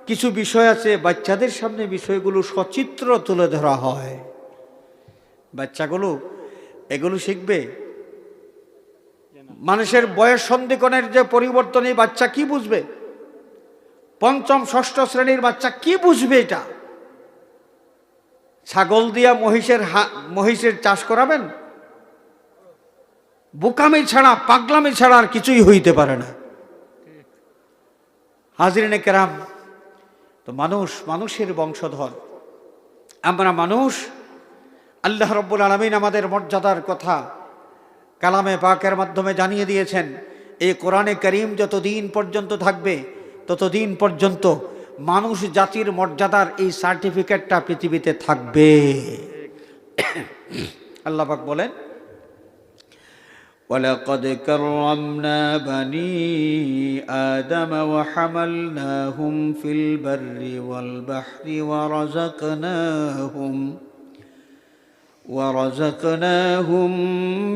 কিছু বিষয় আছে, বাচ্চাদের সামনে বিষয়গুলো সচিত্র তুলে ধরা হয়। বাচ্চাগুলো এগুলো শিখবে। মানুষের বয়স সন্ধিকোণের যে পরিবর্তন, এই বাচ্চা কি বুঝবে? পঞ্চম ষষ্ঠ শ্রেণীর বাচ্চা কি বুঝবে? এটা ছাগল দিয়া মহিষের চাষ করাবেন? বোকামি ছাড়া, পাগলামি ছাড়া আর কিছুই হইতে পারে না। হাজরিনে কেরাম, তো মানুষ মানুষের বংশধর, আমরা মানুষ। আল্লাহ রব্বুল আলামিন আমাদের মর্যাদার কথা কালামে পাকের মাধ্যমে জানিয়ে দিয়েছেন। এই কোরআনে কারীম যতদিন পর্যন্ত থাকবে ততদিন পর্যন্ত মানুষ জাতির মর্যাদার এই সার্টিফিকেটটা পৃথিবীতে থাকবে। আল্লাহ পাক বলেন, ওয়ালাকাদ কাররামনা বানি আদম ওয়া হামালনাহুম ফিল বাররি ওয়াল বাহরি ورزقناهم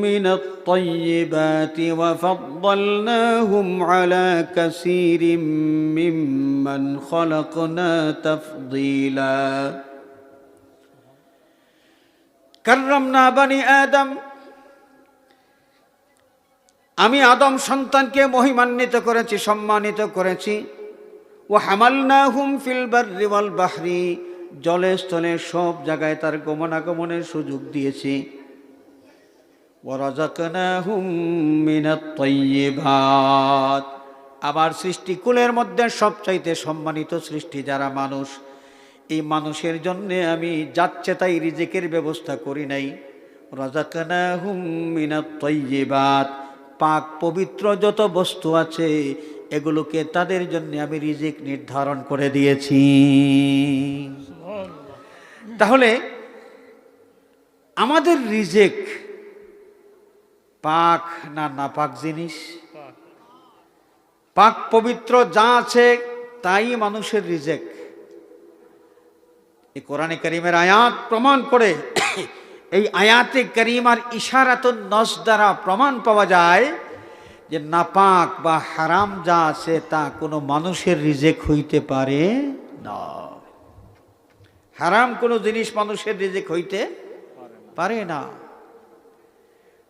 من الطيبات وفضلناهم على كثير ممن خلقنا تفضيلا كرمنا بني آدم আমি আদম সন্তানকে মহিমান্বিত করেছি, সম্মানিত করেছি। ওয়া হামালনাহুম ফিল বাররি ওয়াল বাহরি, জলে স্থলে সব জায়গায় তার গমনাগমনের সুযোগ দিয়েছি। ওয়া রাযাকনাহুম মিনাত তাইয়্যিবাত, আবার সৃষ্টিকুলের মধ্যে সবচাইতে সম্মানিত সৃষ্টি যারা মানুষ, এই মানুষের জন্য আমি যাচ্ছে তাই রিজিকের ব্যবস্থা করি নাই। রাযাকনাহুম মিনাত তাইয়্যিবাত, পাক পবিত্র যত বস্তু আছে এগুলোকে তাদের জন্য আমি রিজিক নির্ধারণ করে দিয়েছি। তাহলে আমাদের রিজিক পাক না নাপাক জিনিস? পাক পবিত্র যা আছে তাই মানুষের রিজিক। এই কোরআনে কারীমের আয়াত প্রমাণ করে, এই আয়াতে কারীমার ইশারাতুন নস দ্বারা প্রমাণ পাওয়া যায় যে নাপাক বা হারাম যা আছে তা কোনো মানুষের রিজিক হইতে পারে না। হারাম কোনো জিনিস মানুষের রিজিক হইতে পারে না।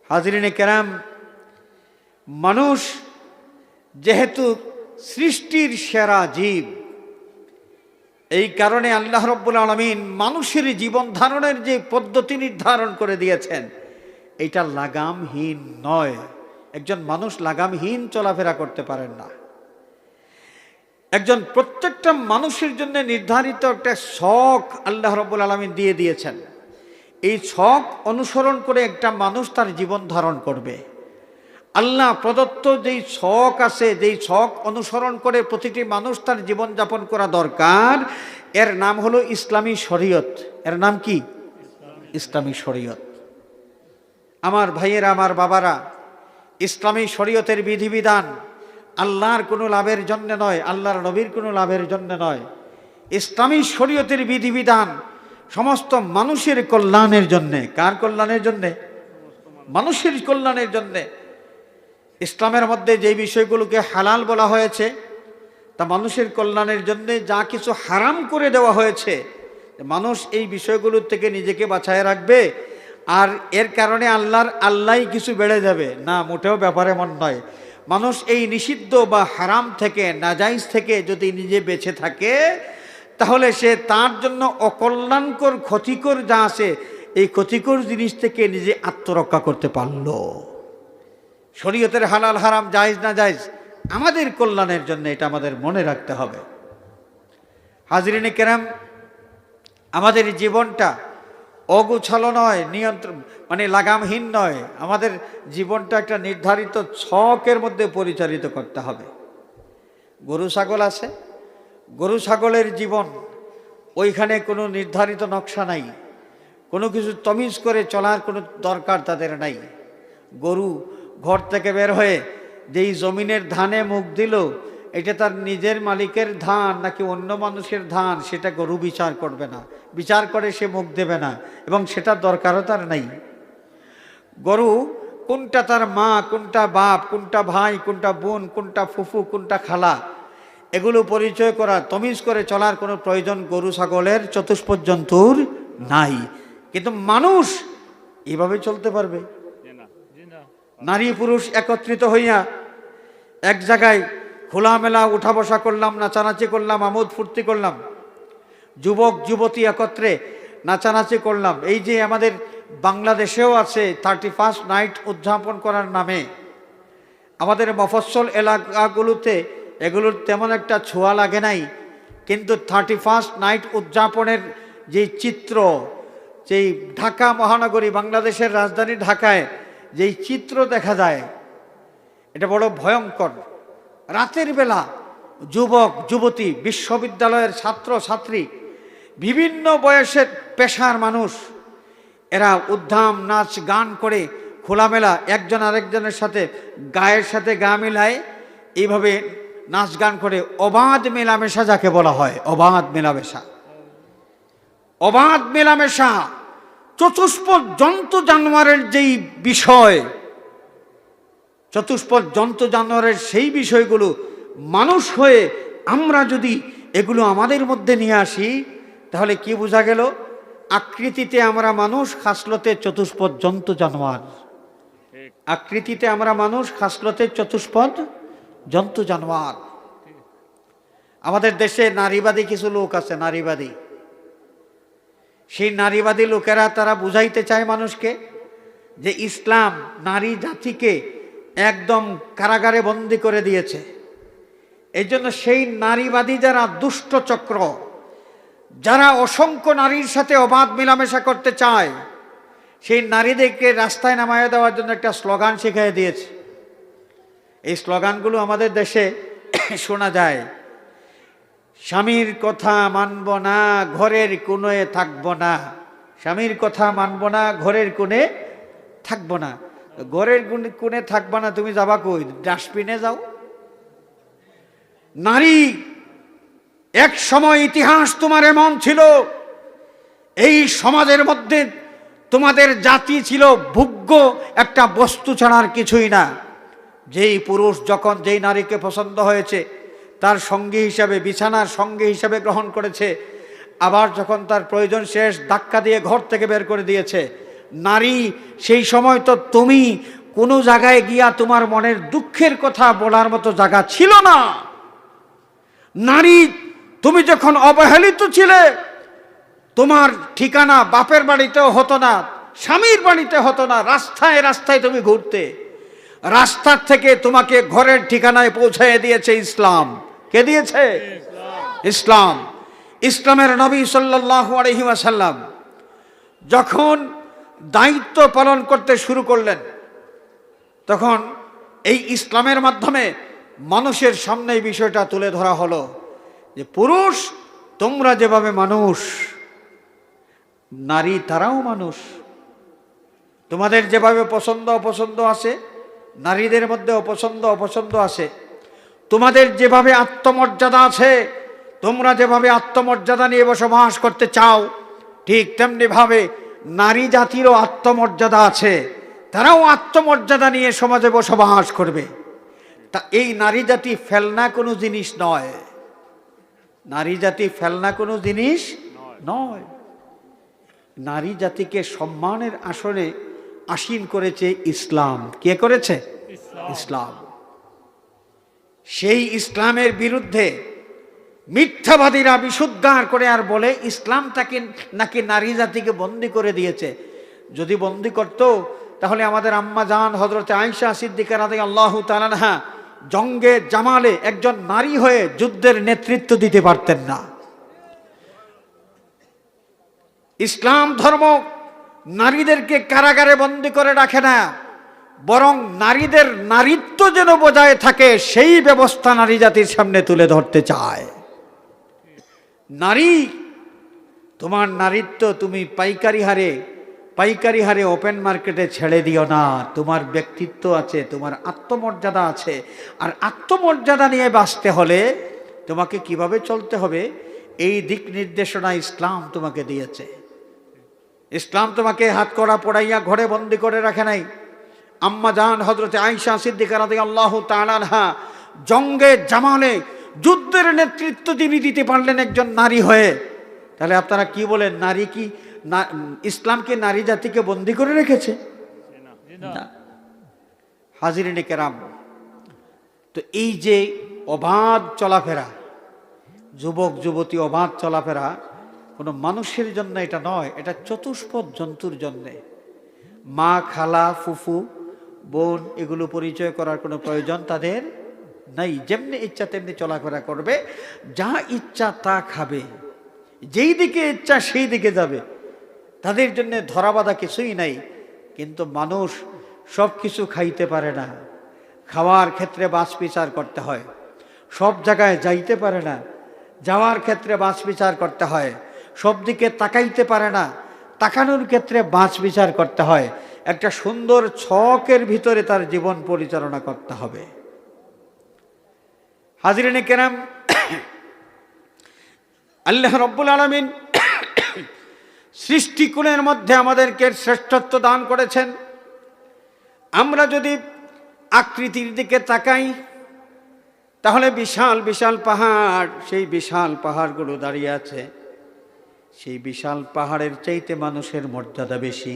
হাজরিনে কেরাম, মানুষ যেহেতু সৃষ্টির সেরা জীব, এই কারণে আল্লাহ রাব্বুল আলামিন মানুষের জীবন ধারণের যে পদ্ধতি নির্ধারণ করে দিয়েছেন, এটা লাগামহীন নয়। একজন মানুষ লাগামহীন চলাফেরা করতে পারেন না। একজন প্রত্যেকটা মানুষের জন্য নির্ধারিত একটা শখ আল্লাহ রাব্বুল আলামিন দিয়ে দিয়েছেন। এই শখ অনুসরণ করে একটা মানুষ তার জীবন ধারণ করবে। আল্লাহ প্রদত্ত যেই শখ আছে, যেই শখ অনুসরণ করে প্রতিটি মানুষ তার জীবনযাপন করা দরকার, এর নাম হলো ইসলামী শরীয়ত। এর নাম কি? ইসলামী শরীয়ত। আমার ভাইয়েরা, আমার বাবারা, ইসলামী শরীয়তের বিধিবিধান আল্লাহর কোনো লাভের জন্য নয়, আল্লাহর নবীর কোনো লাভের জন্য নয়। ইসলামী শরীয়তের বিধিবিধান সমস্ত মানুষের কল্যাণের জন্যে। কার কল্যাণের জন্যে? মানুষের কল্যাণের জন্যে। ইসলামের মধ্যে যে বিষয়গুলোকে হালাল বলা হয়েছে তা মানুষের কল্যাণের জন্যে। যা কিছু হারাম করে দেওয়া হয়েছে, মানুষ এই বিষয়গুলোর থেকে নিজেকে বাঁচায় রাখবে, আর এর কারণে আল্লাহই কিছু বেড়ে যাবে না, মোটেও ব্যাপার এমন নয়। মানুষ এই নিষিদ্ধ বা হারাম থেকে, নাজাইজ থেকে যদি নিজে বেঁচে থাকে, তাহলে সে তার জন্য অকল্যাণকর, ক্ষতিকর যা আছে, এই ক্ষতিকর জিনিস থেকে নিজে আত্মরক্ষা করতে পারল। শরীয়তের হালাল হারাম, জায়েজ না জায়েজ, আমাদের কল্যাণের জন্য, এটা আমাদের মনে রাখতে হবে। হাজরিনে কেরাম, আমাদের জীবনটা অগুছালো নয়, নিয়ন্ত্রণ মানে লাগামহীন নয়। আমাদের জীবনটা একটা নির্ধারিত ছকের মধ্যে পরিচালিত করতে হবে। গরু ছাগল আছে, গরু ছাগলের জীবন, ওইখানে কোনো নির্ধারিত নকশা নাই, কোনো কিছু তমিজ করে চলার কোনো দরকার তাদের নাই। গরু ঘর থেকে বের হয়ে যেই জমিনের ধানে মুখ দিল, এটা তার নিজের মালিকের ধান নাকি অন্য মানুষের ধান, সেটা গরু বিচার করবে না, বিচার করে সে মুখ দেবে না, এবং সেটার দরকারও তার নাই। গরু কোনটা তার মা, কোনটা বাপ, কোনটা ভাই, কোনটা বোন, কোনটা ফুফু, কোনটা খালা, এগুলো পরিচয় করা, তমিজ করে চলার কোনো প্রয়োজন গরু ছাগলের, চতুষ্পদ জন্তুর নাই। কিন্তু মানুষ এভাবে চলতে পারবে? নারী পুরুষ একত্রিত হইয়া এক জায়গায় খোলামেলা উঠা বসা করলাম, নাচানাচি করলাম, আমোদ ফুর্তি করলাম, যুবক যুবতী একত্রে নাচানাচি করলাম। এই যে আমাদের বাংলাদেশেও আছে 31st নাইট উদযাপন করার নামে, আমাদের মফস্বল এলাকাগুলোতে এগুলোর তেমন একটা ছোঁয়া লাগে নাই, কিন্তু 31st নাইট উদযাপনের যে চিত্র, যেই ঢাকা মহানগরী, বাংলাদেশের রাজধানী ঢাকায় যেই চিত্র দেখা যায়, এটা বড় ভয়ঙ্কর। রাতের বেলা যুবক যুবতী, বিশ্ববিদ্যালয়ের ছাত্র ছাত্রী, বিভিন্ন বয়সের পেশার মানুষ, এরা উদ্ধাম নাচ গান করে খোলামেলা একজন আরেকজনের সাথে গায়ের সাথে গা মিলায়, এইভাবে নাচ গান করে অবাধ মেলামেশা যাকে বলা হয়, অবাধ মেলামেশা। অবাধ মেলামেশা, চতুষ্পদ জন্তু জানোয়ারের যেই বিষয়, চতুষ্পদ জন্তু জানোয়ারের সেই বিষয়গুলো মানুষ হয়ে আমরা যদি এগুলো আমাদের মধ্যে নিয়ে আসি, তাহলে কি বোঝা গেল? আকৃতিতে আমরা মানুষ, খাসলতে চতুষ্পদ জন্তু জানোয়ার। আকৃতিতে আমরা মানুষ, খাসলতে চতুষ্পদ জন্তু জানোয়ার। আমাদের দেশে নারীবাদী কিছু লোক আছে, নারীবাদী। সেই নারীবাদী লোকেরা তারা বুঝাইতে চায় মানুষকে যে ইসলাম নারী জাতিকে একদম কারাগারে বন্দী করে দিয়েছে। এই জন্য সেই নারীবাদী যারা দুষ্ট চক্র, যারা অসংখ্য নারীর সাথে অবাধ মেলামেশা করতে চায়, সেই নারীদেরকে রাস্তায় নামাইয়া দেওয়ার জন্য একটা স্লোগান শিখিয়ে দিয়েছে। এই স্লোগানগুলো আমাদের দেশে শোনা যায়। স্বামীর কথা মানব না, ঘরের কোণে থাকব না। স্বামীর কথা মানব না, ঘরের কোণে থাকব না। ঘরের কোণে থাকবা না, তুমি যাবা কই? ডাস্টবিনে যাও। নারী, এক সময় ইতিহাস তোমার এমন ছিল, এই সমাজের মধ্যে তোমাদের জাতি ছিল ভোগ্য একটা বস্তু ছাড়ার কিছুই না। যেই পুরুষ যখন যেই নারীকে পছন্দ হয়েছে তার সঙ্গী হিসাবে, বিছানার সঙ্গী হিসাবে গ্রহণ করেছে, আবার যখন তার প্রয়োজন শেষ ধাক্কা দিয়ে ঘর থেকে বের করে দিয়েছে। নারী, সেই সময় তো তুমি কোনো জায়গায় গিয়া তোমার মনের দুঃখের কথা বলার মতো জায়গা ছিল না। নারী, তুমি যখন অবহেলিত ছিলে, তোমার ঠিকানা বাপের বাড়িতেও হতো না, স্বামীর বাড়িতে হতো না, রাস্তায় রাস্তায় তুমি ঘুরতে। রাস্তার থেকে তোমাকে ঘরের ঠিকানায় পৌঁছায় দিয়েছে ইসলাম। কে দিয়েছে? ইসলাম। ইসলামের নবী সাল্লাল্লাহু আলাইহি ওয়াসাল্লাম যখন দায়িত্ব পালন করতে শুরু করলেন, তখন এই ইসলামের মাধ্যমে মানুষের সামনে এই বিষয়টা তুলে ধরা হলো যে পুরুষ তোমরা যেভাবে মানুষ, নারী তারাও মানুষ। তোমাদের যেভাবে পছন্দ অপছন্দ আছে, নারীদের মধ্যে অপছন্দ অপছন্দ আছে। তোমাদের যেভাবে আত্মমর্যাদা আছে, তোমরা যেভাবে আত্মমর্যাদা নিয়ে বসবাস করতে চাও, ঠিক তেমনি ভাবে নারী জাতিরও আত্মমর্যাদা আছে, তারাও আত্মমর্যাদা নিয়ে সমাজে বসবাস করবে। তা এই নারী জাতি ফেলনা কোনো জিনিস নয়, নারী জাতি ফেলনা কোনো জিনিস নয়। নারী জাতিকে সম্মানের আসনে আসীন করেছে ইসলাম। কে করেছে? ইসলাম। সেই ইসলামের বিরুদ্ধে মিথ্যাবাদীরা বিশুদ্ধার করে আর বলে ইসলামটাকে নাকি নারী জাতিকে বন্দী করে দিয়েছে। যদি বন্দী করত তাহলে আমাদের আম্মা জান হযরতে আয়েশা সিদ্দিকা রাদিয়াল্লাহু তাআলা আনহা জঙ্গে জামালে একজন নারী হয়ে যুদ্ধের নেতৃত্ব দিতে পারতেন না। ইসলাম ধর্ম নারীদেরকে কারাগারে বন্দী করে রাখে না, বরং নারীদের নারীত্ব যেন বজায় থাকে সেই ব্যবস্থা নারী জাতির সামনে তুলে ধরতে চায়। নারী, তোমার নারীত্ব তুমি পাইকারি হারে ওপেন মার্কেটে ছেড়ে দিও না। তোমার ব্যক্তিত্ব আছে, তোমার আত্মমর্যাদা আছে। আর আত্মমর্যাদা নিয়ে বাঁচতে হলে তোমাকে কিভাবে চলতে হবে এই দিক নির্দেশনা ইসলাম তোমাকে দিয়েছে। ইসলাম তোমাকে হাত করা পড়াইয়া ঘরে বন্দি করে রাখে নাই। আম্মা জান হযরতে আয়েশা সিদ্দিকা রাদিয়াল্লাহু তাআলা আনহা জঙ্গে জামালে যুদ্ধের নেতৃত্ব তিনি দিতে পারলেন একজন নারী হয়ে। তাহলে আপনারা কি বলেন, নারী কি ইসলামকে নারী জাতিকে বন্দী করে রেখেছে? না। হাজিরিনে কেরাম, তো এই যে অবাধ চলাফেরা, যুবক যুবতী অবাধ চলাফেরা কোনো মানুষের জন্য এটা নয়, এটা চতুষ্পদ জন্তুর জন্যে। মা, খালা, ফুফু, বোন এগুলো পরিচয় করার কোনো প্রয়োজন তাদের নাই। যেমনি ইচ্ছা তেমনি চলাফেরা করবে, যা ইচ্ছা তা খাবে, যেই দিকে ইচ্ছা সেই দিকে যাবে, তাদের জন্য ধরাবাধা কিছুই নাই। কিন্তু মানুষ সব কিছু খাইতে পারে না, খাওয়ার ক্ষেত্রে বাছ বিচার করতে হয়। সব জায়গায় যাইতে পারে না, যাওয়ার ক্ষেত্রে বাছ বিচার করতে হয়। সব দিকে তাকাইতে পারে না, তাকানোর ক্ষেত্রে বাছ বিচার করতে হয়। একটা সুন্দর ছকের ভিতরে তার জীবন পরিচালনা করতে হবে। হাজিরিনে কেরাম, আল্লাহ রাব্বুল আলামিন সৃষ্টিকুলের মধ্যে আমাদেরকে শ্রেষ্ঠত্ব দান করেছেন। আমরা যদি আকৃতির দিকে তাকাই তাহলে বিশাল বিশাল পাহাড়, সেই বিশাল পাহাড়গুলো দাঁড়িয়ে আছে। সেই বিশাল পাহাড়ের চাইতে মানুষের মর্যাদা বেশি।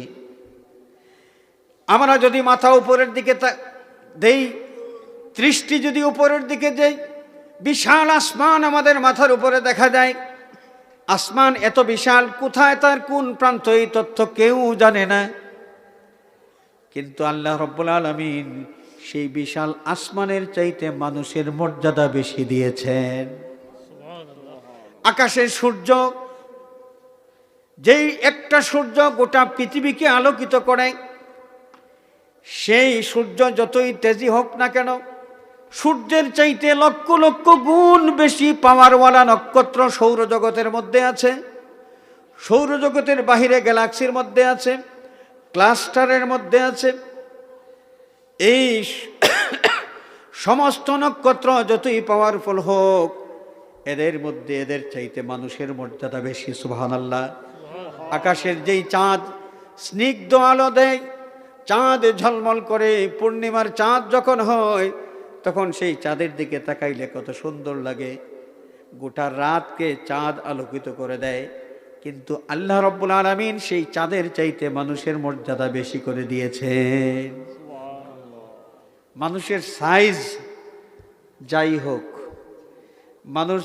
আমরা যদি মাথা উপরের দিকে দেই, দৃষ্টি যদি উপরের দিকে যাই, বিশাল আসমান আমাদের মাথার উপরে দেখা যায়। আসমান এত বিশাল, কোথায় তার কোন প্রান্ত এই তথ্য কেউ জানে না। কিন্তু আল্লাহ রাব্বুল আলামিন সেই বিশাল আসমানের চাইতে মানুষের মর্যাদা বেশি দিয়েছেন। আকাশের সূর্য, যেই একটা সূর্য গোটা পৃথিবীকে আলোকিত করে, সেই সূর্য যতই তেজি হোক না কেন, সূর্যের চাইতে লক্ষ লক্ষ গুণ বেশি পাওয়ারওয়ালা নক্ষত্র সৌরজগতের মধ্যে আছে। সৌরজগতের বাহিরে গ্যালাক্সির মধ্যে আছে, ক্লাস্টারের মধ্যে আছে। এই সমস্ত নক্ষত্র যতই পাওয়ারফুল হোক, এদের মধ্যে এদের চাইতে মানুষের মর্যাদা বেশি। সুবহানাল্লাহ। আকাশের যেই চাঁদ স্নিগ্ধ আলো দেয়, চাঁদ ঝলমল করে, পূর্ণিমার চাঁদ যখন হয় তখন সেই চাঁদের দিকে তাকাইলে কত সুন্দর লাগে। গোটা রাতকে চাঁদ আলোকিত করে দেয়। কিন্তু আল্লাহ রাব্বুল আলামিন সেই চাঁদের চাইতে মানুষের মর্যাদা বেশি করে দিয়েছেন। মানুষের সাইজ যাই হোক, মানুষ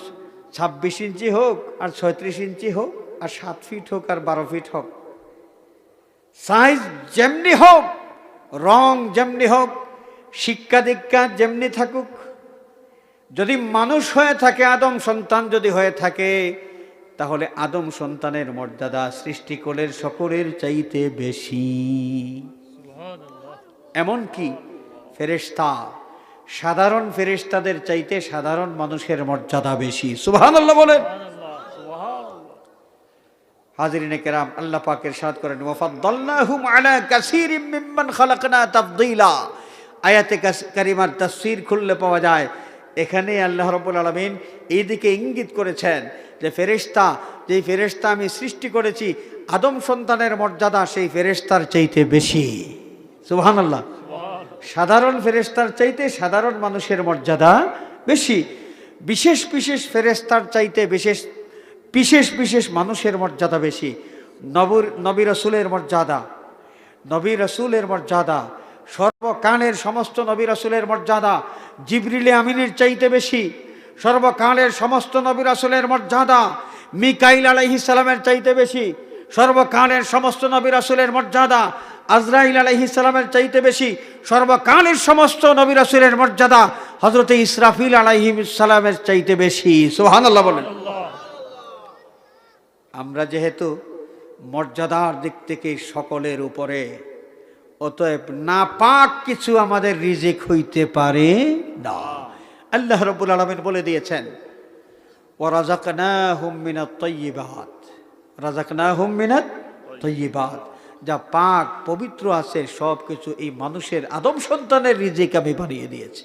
26 ইঞ্চি হোক আর 36 ইঞ্চি হোক আর 7 ফিট হোক আর 12 ফিট হোক, সাইজ যেমনি হোক, রং যেমনি হোক, শিক্ষা দীক্ষা যেমনি থাকুক, যদি মানুষ হয়ে থাকে, আদম সন্তান যদি হয়ে থাকে, তাহলে আদম সন্তানের মর্যাদা সৃষ্টিকুলের সকলের চাইতে বেশি। এমনকি ফেরেশতা, সাধারণ ফেরেশতাদের চাইতে সাধারণ মানুষের মর্যাদা বেশি। সুবহানাল্লাহ বলেন। হাজিরিনে কেরাম, আল্লাহ পাক ইরশাদ করেন, ওয়াফাদ্দালনাহুম আলা কাসীরিম মিম্মান খালাকনা তাফদীলা। আয়াতে কারিমার তাফসীর খুললে পাওয়া যায়, এখানে আল্লাহ রাব্বুল আলামিন এইদিকে ইঙ্গিত করেছেন যে ফেরেশতা, যেই ফেরেশতা আমি সৃষ্টি করেছি, আদম সন্তানের মর্যাদা সেই ফেরেশতার চাইতে বেশি। সুবহানাল্লাহ। সাধারণ ফেরেশতার চাইতে সাধারণ মানুষের মর্যাদা বেশি, বিশেষ বিশেষ ফেরেশতার চাইতে বিশেষ বিশেষ মানুষের মর্যাদা বেশি। নবী রাসূলের মর্যাদা, নবী রাসূলের মর্যাদা, সর্বকালের সমস্ত নবী রাসূলের মর্যাদা জিবরিল আমিনের চাইতে বেশি। সর্বকালের সমস্ত নবী রাসূলের মর্যাদা মিকাইল আলাইহিস সালামের চাইতে বেশি। সর্বকালের সমস্ত নবী রাসূলের মর্যাদা আজরাইল আলাইহিস সালামের চাইতে বেশি। সর্বকালের সমস্ত নবী রাসূলের মর্যাদা হযরতে ইসরাফিল আলাইহিস সালামের চাইতে বেশি। সুবহানাল্লাহ বলেন। আমরা যেহেতু মর্যাদার দিক থেকে সকলের উপরে, অতএব নাপাক কিছু আমাদের রিজিক হইতে পারে না। আল্লাহ রাব্বুল আলামিন বলে দিয়েছেন, ওয়ারাযাকনাহুম মিনাত তাইয়্যিবাত, রাযাকনাহুম মিনাত তাইয়্যিবাত, যা পাক পবিত্র আছে সব কিছু এই মানুষের আদম সন্তানের রিজিক আমি বানিয়ে দিয়েছি।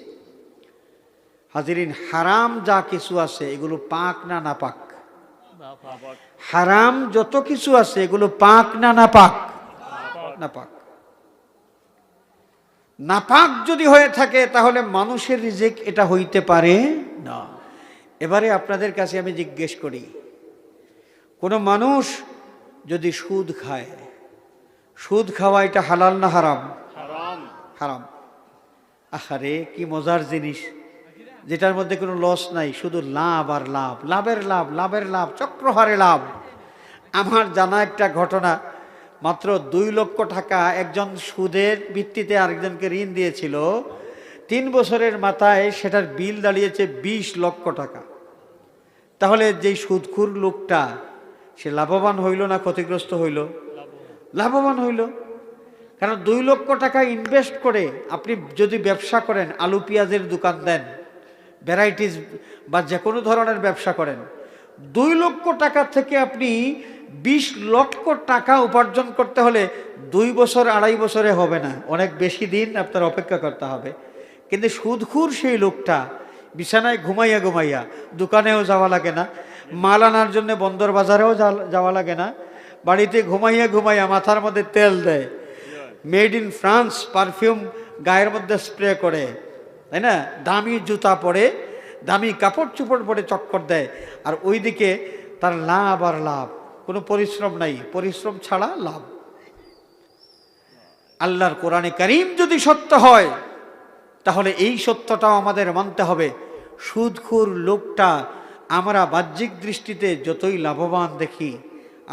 হাজিরিন, হারাম যা কিছু আছে এগুলো পাক না নাপাক? হারাম যত কিছু আছে এগুলো পাক না নাপাক? নাপাক। নাপাক যদি হয়ে থাকে তাহলে মানুষের রিজিক এটা হইতে পারে না। এবারে আপনাদের কাছে আমি জিজ্ঞেস করি, কোনো মানুষ যদি সুদ খায়, সুদ খাওয়া এটা হালাল না হারাম? হারাম। আহারে কি মজার জিনিস, যেটার মধ্যে কোনো লস নাই, শুধু লাভ আর লাভ, লাভের লাভ, লাভের লাভ, চক্রহারে লাভ। আমার জানা একটা ঘটনা, মাত্র 2 লক্ষ টাকা একজন সুদের ভিত্তিতে আরেকজনকে ঋণ দিয়েছিল। 3 বছরের মাথায় সেটার বিল দাঁড়িয়েছে 20 লক্ষ টাকা। তাহলে যেই সুদখোর লোকটা, সে লাভবান হইল না ক্ষতিগ্রস্ত হইল? লাভবান হইল। কারণ 2 লক্ষ টাকা ইনভেস্ট করে আপনি যদি ব্যবসা করেন, আলু পেঁয়াজের দোকান দেন, ভ্যারাইটিস বা যে কোনো ধরনের ব্যবসা করেন, 2 লক্ষ টাকা থেকে আপনি 20 লক্ষ টাকা উপার্জন করতে হলে 2 বছর 2.5 বছরে হবে না, অনেক বেশি দিন আপনার অপেক্ষা করতে হবে। কিন্তু সুদখোর সেই লোকটা বিছানায় ঘুমাইয়া ঘুমাইয়া, দোকানেও যাওয়া লাগে না, মাল আনার জন্য বন্দর বাজারেও যাওয়া লাগে না, বাড়িতে ঘুমাইয়া ঘুমাইয়া মাথার মধ্যে তেল দেয়, মেড ইন ফ্রান্স পারফিউম গায়ের মধ্যে স্প্রে করে, তাই না, দামি জুতা পরে, দামি কাপড় চোপড় পরে চক্কর দেয়, আর ওইদিকে তার লাভ আর লাভ, কোনো পরিশ্রম নাই, পরিশ্রম ছাড়া লাভ। আল্লাহর কোরআনে কারীম যদি সত্য হয় তাহলে এই সত্যটাও আমাদের মানতে হবে। সুদখোর লোকটা আমরা বাহ্যিক দৃষ্টিতে যতই লাভবান দেখি,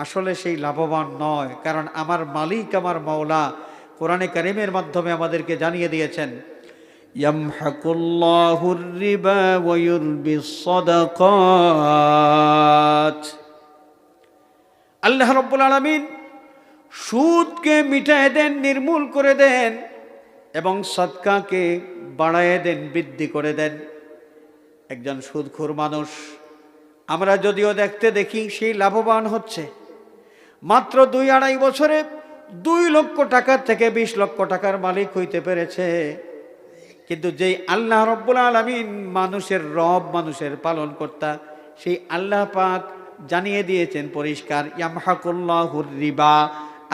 আসলে সেই লাভবান নয়। কারণ আমার মালিক, আমার মাওলা কোরআনে কারীমের মাধ্যমে আমাদেরকে জানিয়ে দিয়েছেন, ইয়ামহাকুল্লাহুর রিবা ওয়া ইউরবিস সাদাকাত। আল্লাহ রাব্বুল আলামিন সুদকে মিটায় দেন, নির্মূল করে দেন, এবং সদকাকে বাড়ায় দেন, বৃদ্ধি করে দেন। একজন সুদখোর মানুষ আমরা যদিও দেখি সেই লাভবান হচ্ছে, মাত্র 2-2.5 বছরে 2 লক্ষ টাকা থেকে 20 লক্ষ টাকার মালিক হইতে পেরেছে। কিন্তু যেই আল্লাহ রাব্বুল আলামিন মানুষের রব, মানুষের পালনকর্তা, সেই আল্লাহ পাক জানিয়ে দিয়েছেন পরিষ্কার, ইয়ামহাকুল্লাহুর রিবা,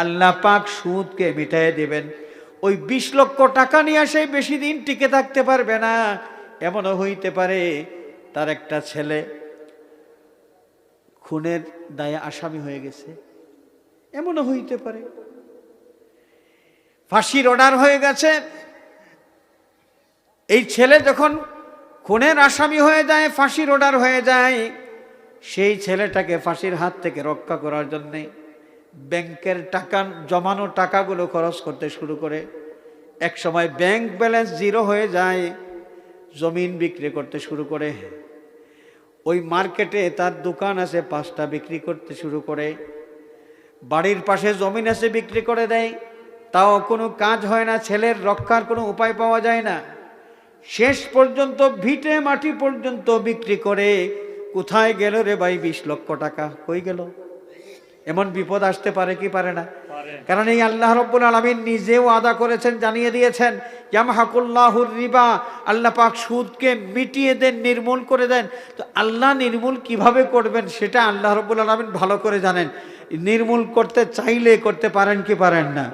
আল্লাহ পাক সুদকে মিটাইয়ে দেবেন। ওই 20 লক্ষ টাকা নিয়ে সেই বেশি দিন টিকে থাকতে পারবে না। এমনও হইতে পারে তার একটা ছেলে খুনের দায়ে আসামি হয়ে গেছে, এমনও হইতে পারে ফাঁসির অর্ডার হয়ে গেছে, এই ছেলে যখন খুনের আসামি হয়ে যায়, ফাঁসির অর্ডার হয়ে যায়, সেই ছেলেটাকে ফাঁসির হাত থেকে রক্ষা করার জন্যে ব্যাংকের টাকা, জমানো টাকাগুলো খরচ করতে শুরু করে। এক সময় ব্যাংক ব্যালেন্স জিরো হয়ে যায়, জমিন বিক্রি করতে শুরু করে। ওই মার্কেটে তার দোকান আছে 5টা, বিক্রি করতে শুরু করে। বাড়ির পাশে জমিন আছে, বিক্রি করে দেয়। তাও কোনো কাজ হয় না, ছেলের রক্ষার কোনো উপায় পাওয়া যায় না। শেষ পর্যন্ত ভিটে মাটি পর্যন্ত বিক্রি করে। কোথায় গেল রে ভাই 20 লক্ষ টাকা, কই গেল? এমন বিপদ আসতে পারে কি পারে না? কারণ এই আল্লাহ রাব্বুল আলামিন নিজেও আদা করেছেন, জানিয়ে দিয়েছেন ইয়ামহাকুল্লাহুর রিবা, আল্লাহ পাক সুদকে মিটিয়ে দেন, নির্মূল করে দেন। তো আল্লাহ নির্মূল কিভাবে করবেন সেটা আল্লাহ রাব্বুল আলামিন ভালো করে জানেন। নির্মূল করতে চাইলে করতে পারেন কি পারেন না?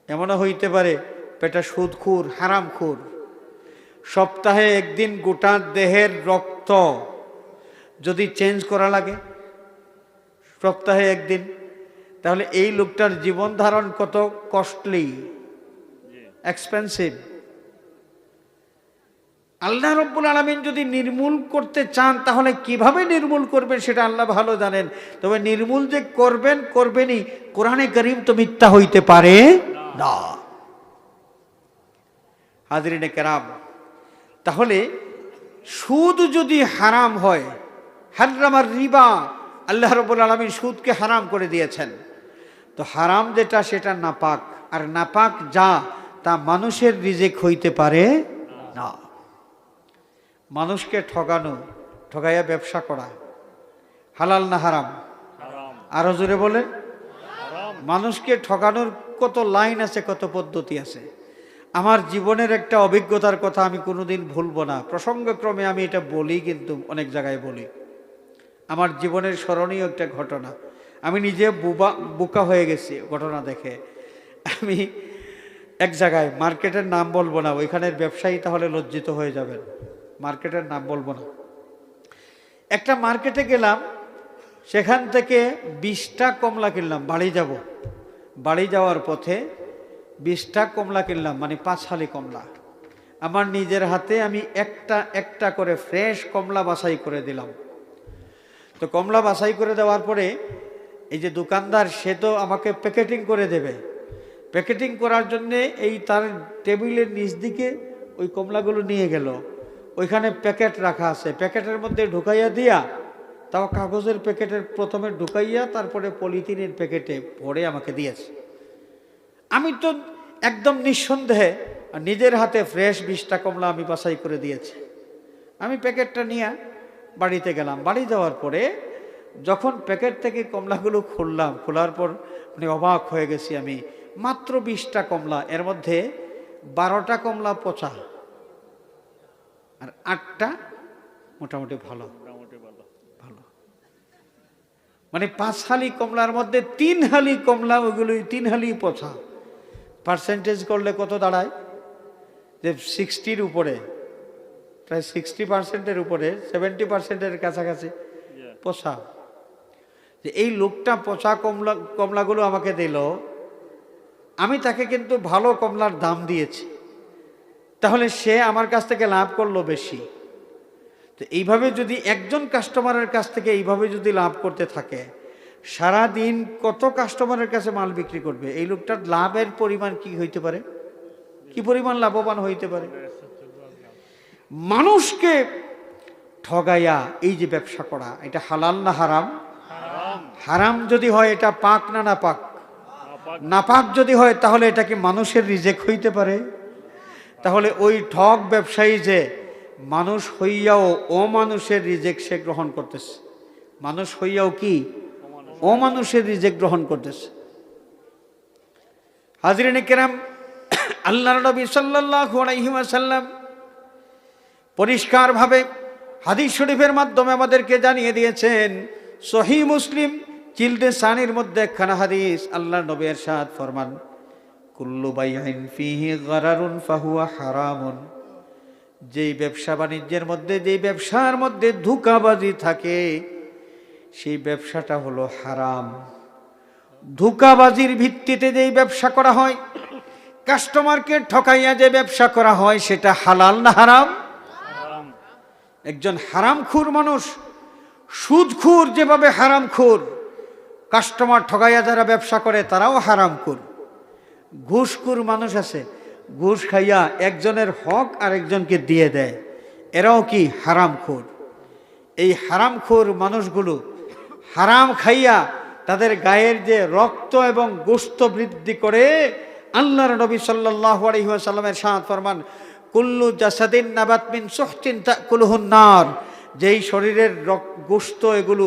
এমনও হইতে পারে পেটা সুদখোর, হারামখোর, সপ্তাহে একদিন গোটা দেহের রক্ত যদি চেঞ্জ করা লাগে, সপ্তাহে একদিন, তাহলে এই লোকটার জীবন ধারণ কত কস্টলি, এক্সপেন্সিভ। আল্লাহ রাব্বুল আলামিন যদি নির্মূল করতে চান তাহলে কিভাবে নির্মূল করবেন সেটা আল্লাহ ভালো জানেন। তবে নির্মূল যে করবেন, করবেনই, কোরআনে কারীম তো মিথ্যা হইতে পারে না। হাজরিনে কেরাম, তাহলে সুদ যদি হারাম হয়, হারামার রিবা, আল্লাহ রাব্বুল আলামিন সুদকে হারাম করে দিয়েছেন। তো হারাম যেটা সেটা নাপাক, আর নাপাক যা তা মানুষের রিজিক হইতে পারে না। মানুষকে ঠগানো, ঠগাইয়া ব্যবসা করা হালাল না হারাম? আরো জোরে বলেন। মানুষকে ঠগানোর কত লাইন আছে, কত পদ্ধতি আছে। আমার জীবনের একটা অভিজ্ঞতার কথা আমি কোনোদিন ভুলবো না, প্রসঙ্গক্রমে আমি এটা বলি, কিন্তু অনেক জায়গায় বলি। আমার জীবনের স্মরণীয় একটা ঘটনা, আমি নিজে বোকা হয়ে গেছি ঘটনা দেখে। আমি এক জায়গায়, মার্কেটের নাম বলবো না, ওইখানের ব্যবসায়ী তাহলে লজ্জিত হয়ে যাবেন, মার্কেটের নাম বলবো না। একটা মার্কেটে গেলাম, সেখান থেকে 20টা কমলা কিনলাম। বাড়ি যাওয়ার পথে 20টা কমলা কিনলাম, মানে 5 হালি কমলা। আমার নিজের হাতে আমি একটা একটা করে ফ্রেশ কমলা বাছাই করে দিলাম। তো কমলা বাছাই করে দেওয়ার পরে এই যে দোকানদার, সে তো আমাকে প্যাকেটিং করে দেবে। প্যাকেটিং করার জন্যে এই তার টেবিলের নিচ দিকে ওই কমলাগুলো নিয়ে গেল। ওইখানে প্যাকেট রাখা আছে, প্যাকেটের মধ্যে ঢুকাইয়া দিয়া, তাও কাগজের প্যাকেটের প্রথমে ঢুকাইয়া তারপরে পলিথিনের প্যাকেটে ভরে আমাকে দিয়েছে। আমি তো একদম নিঃসন্দেহে নিজের হাতে ফ্রেশ 20টা কমলা আমি বাছাই করে দিয়েছি। আমি প্যাকেটটা নিয়ে বাড়িতে গেলাম। বাড়ি যাওয়ার পরে যখন প্যাকেট থেকে কমলাগুলো খুললাম, খোলার পর মানে অবাক হয়ে গেছি আমি। মাত্র 20টা কমলা, এর মধ্যে 12টা কমলা পচা আর 8টা মোটামুটি ভালো। মানে 5 হালি কমলার মধ্যে 3 হালি কমলা, ওইগুলোই 3 হালি পচা। পার্সেন্টেজ করলে কত দাঁড়ায়? যে 60-র উপরে, প্রায় 60%-এর উপরে, 70%-এর কাছাকাছি পচা। যে এই লোকটা পচা কমলাগুলো আমাকে দিল, আমি তাকে কিন্তু ভালো কমলার দাম দিয়েছি, তাহলে সে আমার কাছ থেকে লাভ করলো বেশি। তো এইভাবে যদি একজন কাস্টমারের কাছ থেকে এইভাবে যদি লাভ করতে থাকে, সারা দিন কত কাস্টমারের কাছে মাল বিক্রি করবে? এই লোকটার লাভের পরিমাণ কি হইতে পারে, কি পরিমাণ লাভবান হইতে পারে? মানুষকে ঠগাইয়া এই যে ব্যবসা করা, এটা হালাল না হারাম? হারাম যদি হয় এটা পাক না নাপাক? নাপাক যদি হয় তাহলে এটা কি মানুষের রিজেক হইতে পারে? তাহলে ওই ঠগ ব্যবসায়ী যে মানুষ হইয়াও অমানুষের রিজেক সে গ্রহণ করতেছে, মানুষ হইয়াও কি অমানুষের রিজেক গ্রহণ করতেছে। হাজরিনে কেরাম, আল্লাহর নবী সাল্লাল্লাহু আলাইহি ওয়াসাল্লাম পরিষ্কারভাবে হাদিস শরীফের মাধ্যমে আমাদেরকে জানিয়ে দিয়েছেন। সহিহ মুসলিম জিলদে সানির মধ্যে একখানা হাদিস, আল্লাহর নবী ইরশাদ ফরমান, কুল্লু বাইইন ফিহি গারারুন ফাহুয়া হারামুন। যেই ব্যবসা বাণিজ্যের মধ্যে, যেই ব্যবসার মধ্যে ধোঁকাবাজি থাকে, সেই ব্যবসাটা হলো হারাম। ধোঁকাবাজির ভিত্তিতে যেই ব্যবসা করা হয়, কাস্টমারকে ঠকাইয়া যে ব্যবসা করা হয় সেটা হালাল না হারাম? একজন হারামখোর মানুষ, সুদখোর যেভাবে হারামখোর, কাস্টমার ঠকাইয়া যারা ব্যবসা করে তারাও হারামখোর। ঘুষখোর মানুষ আছে, ঘুষ খাইয়া একজনের হক আরেকজনকে দিয়ে দেয়, এরাও কি হারামখোর। এই হারামখোর মানুষগুলো হারাম খাইয়া তাদের গায়ের যে রক্ত এবং গোশত বৃদ্ধি করে, আল্লাহর নবী সাল্লাল্লাহু আলাইহি ওয়াসাল্লামের ইরশাদ ফরমান, কুল্লু জাসাদিন নাবাত মিন সুহতিন তাকুলুহুন নার, যেই শরীরের গোশত এগুলো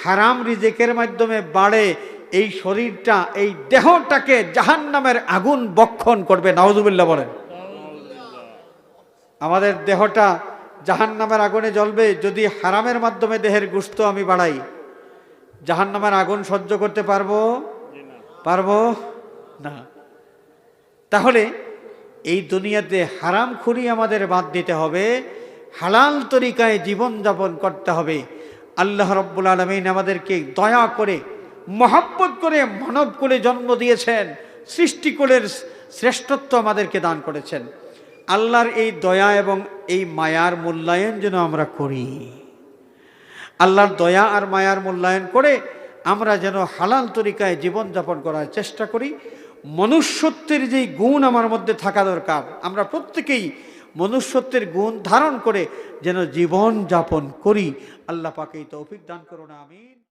হারাম রিজিকের মাধ্যমে বাড়ে, এই শরীরটা, এই দেহটাকে জাহান্নামের আগুন বক্ষণ করবে। নাউজুবিল্লাহ বলেন। আমাদের দেহটা জাহান্নামের আগুনে জ্বলবে যদি হারামের মাধ্যমে দেহের গোশত আমি বাড়াই। জাহান্নামের আগুন সহ্য করতে পারবো না। তাহলে এই দুনিয়াতে হারামখোরি আমাদের বাদ দিতে হবে, হালাল তরিকায় জীবন যাপন করতে হবে। আল্লাহ রাব্বুল আলামিন আমাদেরকে দয়া করে, মহব্বত করে মানব কুলে জন্ম দিয়েছেন, সৃষ্টিকুলের শ্রেষ্ঠত্ব আমাদেরকে দান করেছেন। আল্লাহর এই দয়া এবং এই মায়ার মূল্যায়ন যেন আমরা করি। আল্লাহর দয়া আর মায়ার মূল্যায়ন করে আমরা যেন হালাল তরিকায় জীবনযাপন করার চেষ্টা করি। মনুষ্যত্বের যেই গুণ আমার মধ্যে থাকা দরকার, আমরা প্রত্যেকেই মনুষ্যত্বের গুণ ধারণ করে যেন জীবন যাপন করি। আল্লাহ পাক এই তৌফিক দান করুন, আমিন।